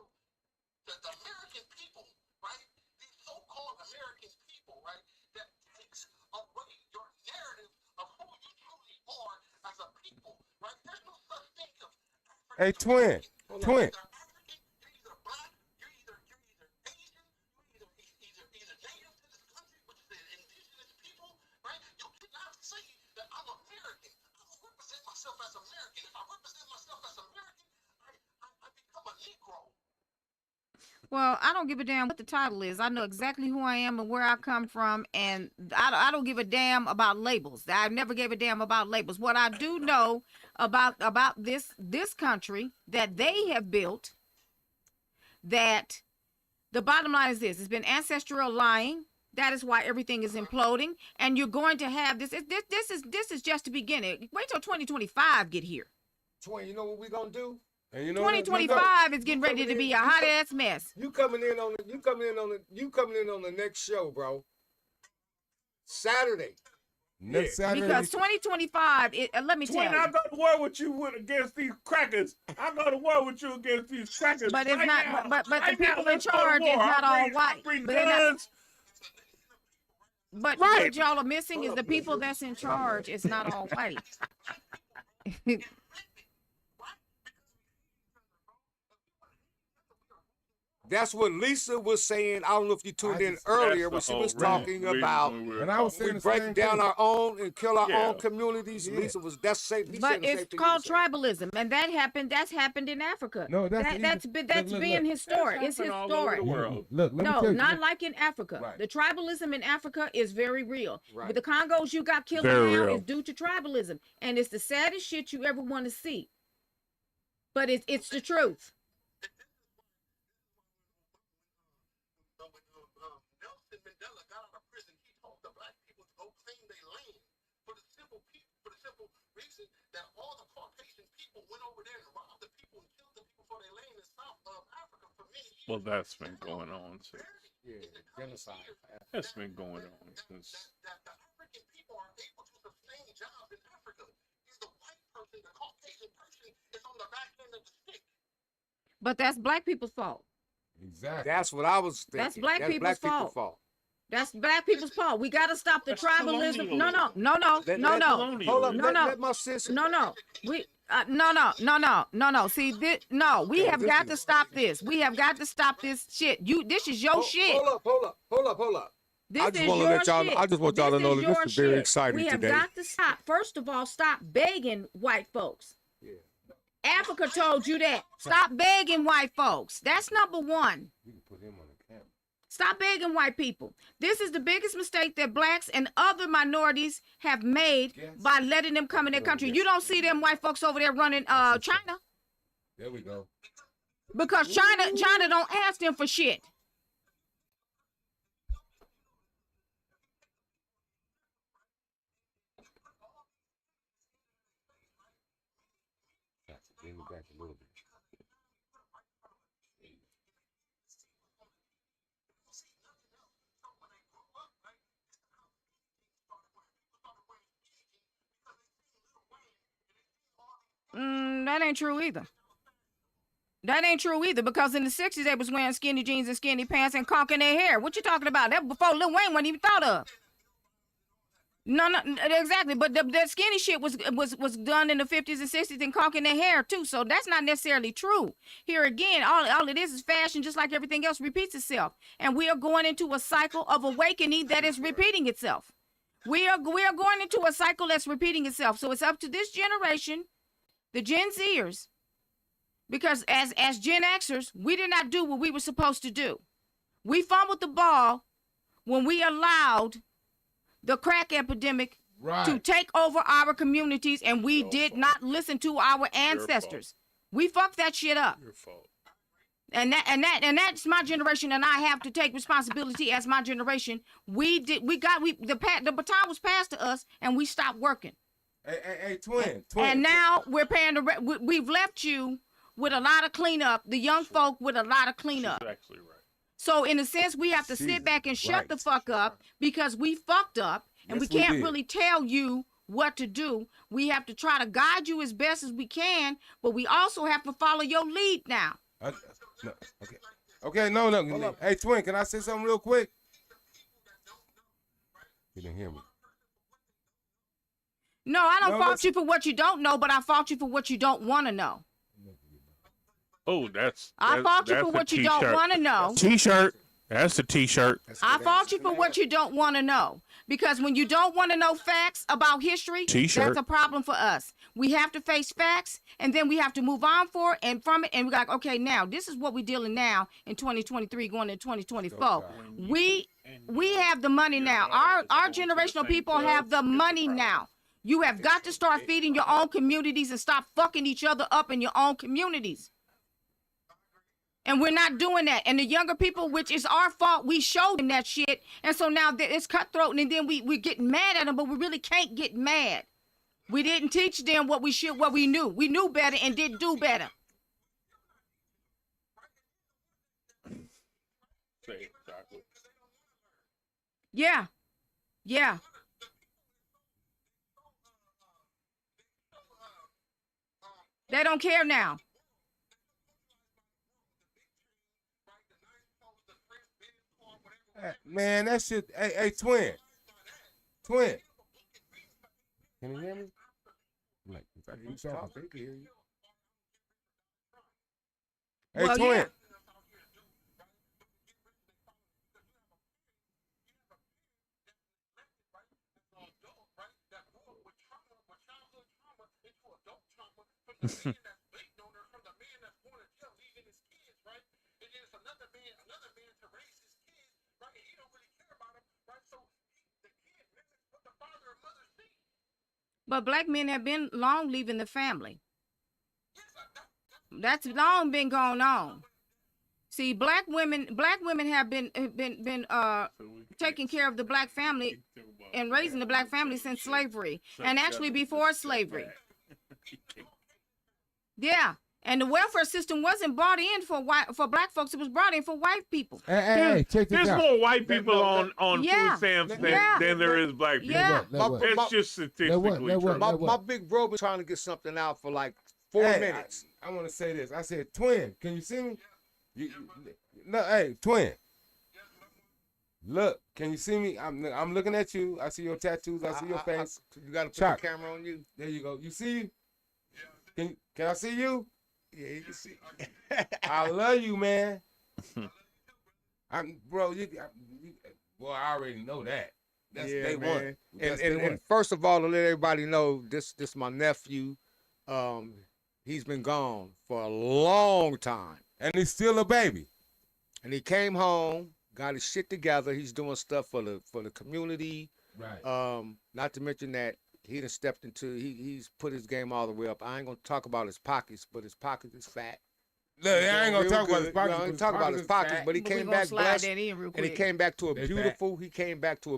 the American people, right? These so-called American people, right? That takes away your narrative of who you truly are as a people, right? There's no such thing as Hey, twin. African, you're either black, you're either Asian, you're either native to this country, which is the indigenous people, right? You cannot say that I'm American. I don't represent myself as American. If I represent myself as American, I become a Negro. Well, I don't give a damn what the title is. I know exactly who I am and where I come from, and I don't give a damn about labels. I never gave a damn about labels. What I do know about this country that they have built, that the bottom line is this: it's been ancestral lying. That is why everything is imploding, and you're going to have this. This is just the beginning. Wait till 2025 get here. Twin, you know what we gonna do? And you know what? 2025 is getting ready to be a hot ass mess. You coming in on the next show, bro. Saturday. Next Saturday. Because 2025, let me tell Twin, you. I go to war with you against these crackers. I go to war with you against these crackers. But it's right not. now. But Right the now, people in let's go to charge is war. not all I white. bring But they're not- guns. But Right. what y'all are missing is the people that's in charge is not all white. That's what Lisa was saying. I don't know if you tuned in earlier when That's she the was whole talking reason about we were And I was talking. saying we the same break down thing. our own and kill our Yeah. own communities. Yeah. Lisa was that's same. He But said the same it's thing called you were saying. tribalism, and that happened. That's happened in Africa. No, that's That's look, being look. historic. That's It's happened all over historic. the world. Look, let me No, tell you. not like in Africa. Right. The tribalism in Africa is very real. Right. With the Congos you got killed Very now real. is due to tribalism, and it's the saddest shit you ever want to see. But it's the truth. When Nelson Mandela got out of prison, he told the black people to go claim their land for the simple reason that all the Caucasian people went over there and robbed the people and killed the people for their land in South Africa for many years. Well, that's been going on since. Yeah, genocide. That's been going on since. That the African people are able to sustain jobs in Africa. Is the white person, the Caucasian person, is on the back end of the stick. But that's black people's fault. Exactly. That's what I was thinking. That's black people's fault. fault. That's black people's fault. We got to stop the That's tribalism. No, no, colonialism. no, no, Let- no, let- no. Hold up. No, Let, no. let my sister. No. We no. See, we Yeah, have this got is- to stop this. We have got to stop this shit. This is your shit. Hold up. This I just is wanna your let y'all- shit. I just want y'all to know that this your is very shit. exciting We have today. got to stop. First of all, stop begging white folks. Yeah. Africa told you that. Stop begging white folks. That's number one. You can put him on the camera. Stop begging white people. This is the biggest mistake that blacks and other minorities have made Yes. by letting them come in their country. You don't see them white folks over there running China There we go. because China don't ask them for shit. Got to bring it back a little bit. That ain't true either. That ain't true either because in the 60s they was wearing skinny jeans and skinny pants and conking their hair. What you talking about? That before Lil Wayne wasn't even thought of. No, exactly. But that skinny shit was done in the 50s and 60s and conking their hair too. So that's not necessarily true. Here again, all it is fashion, just like everything else repeats itself. And we are going into a cycle of awakening that is repeating itself. We are going into a cycle that's repeating itself. So it's up to this generation, the Gen Zers, because as Gen Xers, we did not do what we were supposed to do. We fumbled the ball when we allowed the crack epidemic Right. to take over our communities, and we did not listen to our ancestors. We fucked that shit up. Your fault. And that's my generation, and I have to take responsibility as my generation. The baton was passed to us, and we stopped working. Hey, twin. And now we're paying we've left you with a lot of cleanup, the young folk with a lot of cleanup. She's actually right. So in a sense, we have to sit back and shut the fuck up because we fucked up, and we can't really tell you what to do. We have to try to guide you as best as we can, but we also have to follow your lead now. No, okay, no. Hey, twin, can I say something real quick? You didn't hear me. No, I don't fault you for what you don't know, but I fault you for what you don't want to know. Oh, I fault you for what you don't want to know. T-shirt. That's the T-shirt. I fault you for what you don't want to know. Because when you don't want to know facts about history, that's a problem for us. We have to face facts, and then we have to move on from it, and we're like, okay, now, this is what we're dealing now in 2023 going into 2024. We have the money now. Our generational people have the money now. You have got to start feeding your own communities and stop fucking each other up in your own communities. And we're not doing that. And the younger people, which is our fault, we showed them that shit. And so now it's cutthroat, and then we're getting mad at them, but we really can't get mad. We didn't teach them what we knew. We knew better and didn't do better. Yeah. Yeah. They don't care now. Man, that shit. Hey, twin. Can you hear me? Like, if I keep talking, they can hear you. Hey, Well, twin. yeah. But black men have been long leaving the family. That's long been going on. See, black women have been taking care of the black family and raising the black family since slavery, and actually before slavery. Yeah, and the welfare system wasn't brought in for black folks; it was brought in for white people. Hey, check this There's out. more white people on Yeah. food stamps Yeah. than there is black people. Yeah. It's just statistically true. My big bro been trying to get something out for like 4 minutes. I want to say this. I said, twin, can you see me? No, hey, twin. Look, can you see me? I'm looking at you. I see your tattoos. I see your face. You got to put Chuck. the camera on you. There you go. You see? Can I see you? Yeah, you can see. I love you, man. Bro, well, I already know that. That's day one. And first of all, to let everybody know, this my nephew. He's been gone for a long time. And he's still a baby. And he came home, got his shit together. He's doing stuff for the community. Right. Not to mention that he done stepped into he's put his game all the way up. I ain't gonna talk about his pockets, but his pocket is fat. Look, I ain't gonna talk about his pockets. I ain't talk about his pockets, but he came back blessed, and he came back to a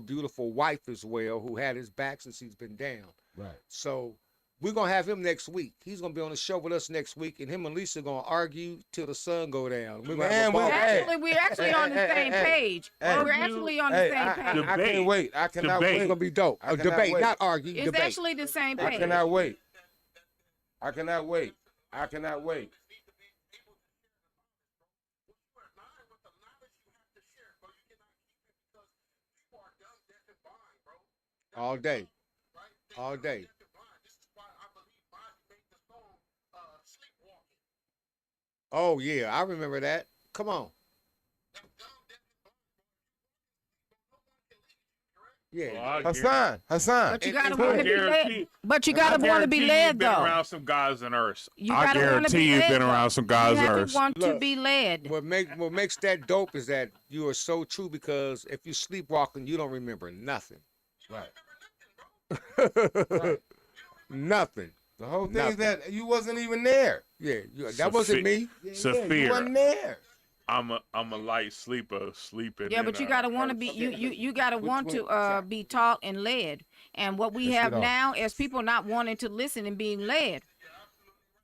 beautiful wife as well, who had his back since he's been down. Right. So we're gonna have him next week. He's gonna be on the show with us next week, and him and Lisa gonna argue till the sun go down. We're actually on the same page. We're actually on the same page. I can't wait. I cannot wait. It's gonna be dope. A debate, not argue. It's debate. actually the same page. I cannot wait. I cannot wait. I cannot wait. All day. All day. Oh yeah, I remember that. Come on. Yeah. Well, Hassan. But you gotta want to be guarantee- led. But you gotta want to be led, Been though. around some guys in Earth. You I gotta wanna guarantee be you've led, been though. around some guys You in have Earth. to want to Look, be led. What makes that dope is that you are so true, because if you sleepwalking, you don't remember nothing. Right. Nothing. The whole thing is Nothing. that you wasn't even there. Yeah, that wasn't me. Yeah, Saphir. you wasn't there. I'm a light sleeper, sleeping. Yeah, but you gotta want to be you gotta want to be taught and led. And what we Let's have get off. now is people not wanting to listen and being led.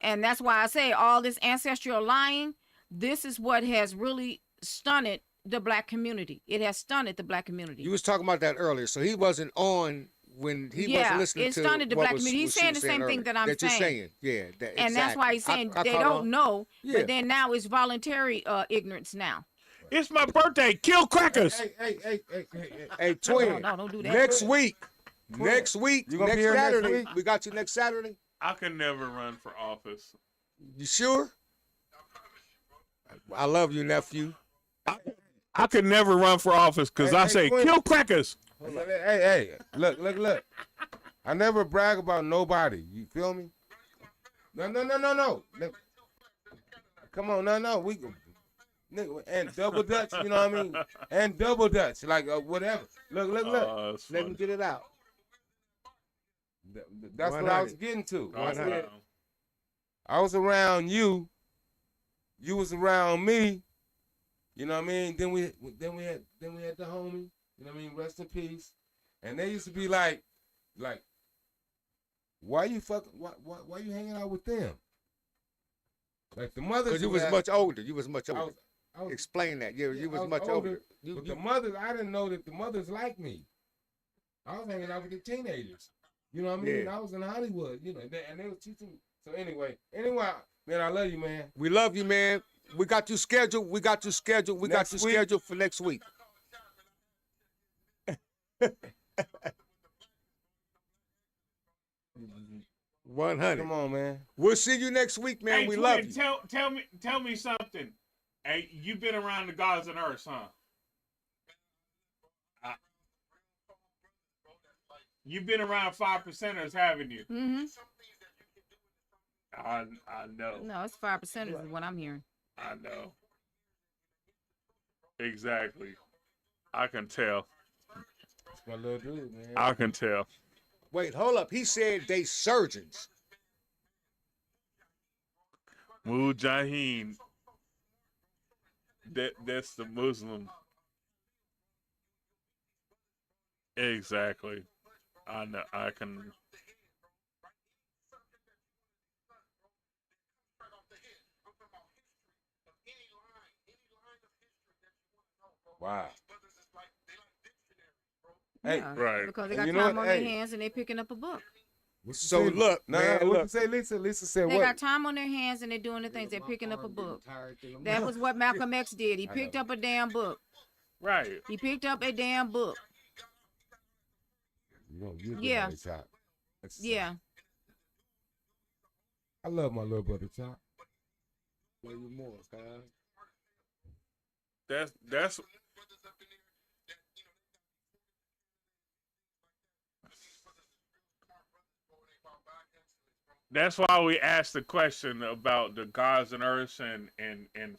And that's why I say all this ancestral lying. This is what has really stunted the black community. It has stunted the black community. You was talking about that earlier, so he wasn't on when he wasn't listening it to stunted the what black was- community. what He's she saying was the same thing earlier. that I'm You're saying. saying. Yeah, And that's why he's saying I they caught don't on. know, Yeah. but then now it's voluntary ignorance now. It's my birthday. Kill crackers. Hey. Hey, twin. No, don't do that. Next week. Next week. You gonna Next be here next Saturday. week? We got you next Saturday. I can never run for office. You sure? I love you, nephew. I could never run for office because Hey, I hey, say Quinn. kill crackers. Hey, look. I never brag about nobody. You feel me? No. Look. Come on, no. We nigga, and double Dutch, you know what I mean? And double Dutch, like whatever. Look. That's Let me funny. get it out. That's what I was getting to. Oh, I said, wow. I was around you. You was around me. You know what I mean? Then we had the homie. You know what I mean? Rest in peace. And they used to be like, why you hanging out with them? Like the mothers. Because you was much older. You was much I older. was, Explain that. Yeah, you I was was much older. but the mothers, I didn't know that the mothers liked me. I was hanging out with the teenagers. You know what I mean? Yeah. I was in Hollywood. You know, and they was teaching me. So anyway, man, I love you, man. We love you, man. We got you scheduled. We got you scheduled for next week. 100. Come on, man. We'll see you next week, man. Hey, we twin, love you. Tell me something. Hey, you been around the gods and earth, huh? You've been around 5%ers, haven't you? Mm-hmm. I know. No, it's 5% is what I'm hearing. I know. Exactly. I can tell. That's my little dude, man. I can tell. Wait, hold up. He said they surgeons. Mujaheen. That's the Muslim. Exactly. I know. I can. Wow. Hey, Yeah, right. because they And got you know time what? on their Hey. hands and they picking up a book. So look, man, what look. you say, Lisa? Lisa said They what? got time on their hands and they're doing the things. They're picking up a book. That was what Malcolm X did. He picked up a damn book. Right. He picked up a damn book. Yeah. Yeah. I love my little brother, Chop. Love you more, cuz. That's That's why we asked the question about the gods and earths and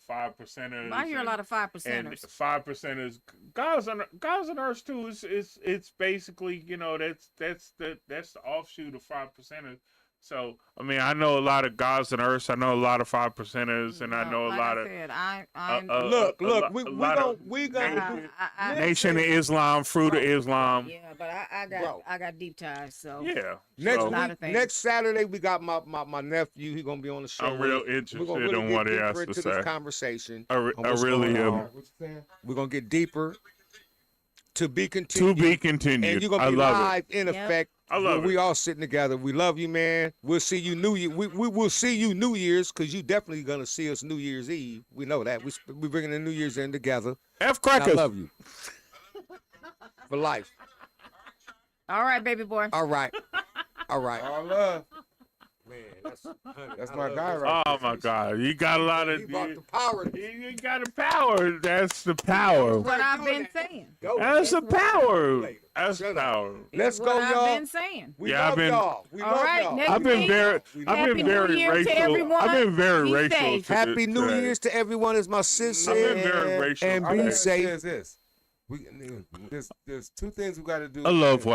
5%ers. I hear a lot of 5%ers. And 5%ers, gods and earths too. It's basically, you know, that's the offshoot of 5%ers. So I mean, I know a lot of gods and earths. I know a lot of 5%ers, and I know a like lot I of. said, I Look, a we lot of gonna Nation of Islam, fruit of Islam. yeah, but Bro. I got deep ties, so Yeah. next So, A lot week, of things. next Saturday we got my nephew. He gonna be on the show. I'm real We're interested gonna really in get what he deeper has to into say. this conversation. I on what's really going am. on. What you saying? We're gonna get deeper. To be To continued. be continued. And you're gonna I be love live in Yep. effect. I love We it. all sitting together. We love you, man. We'll see you New Year. We will see you New Year's because you definitely gonna see us New Year's Eve. We know that. We bringing the New Year's in together. it. F And I crackers. love you for life. all right, baby boy. All right. All right. All love. Man, That's my guy right Oh my God, you got a lot of. He brought the power. You got the power. That's the power. What I've been saying. That's the power. That's Shut up. power. Let's What go, I've y'all. been saying. We Yeah, I've love been- y'all. We All love right, y'all. next I've been week. very, I've Happy been New very Year to racial. everyone. I've been very Be racial. safe. Happy New today. Year's to everyone. Is my sis I've been said. very racial. And All I be gotta say safe. is this. There's two things we got to do. I love white.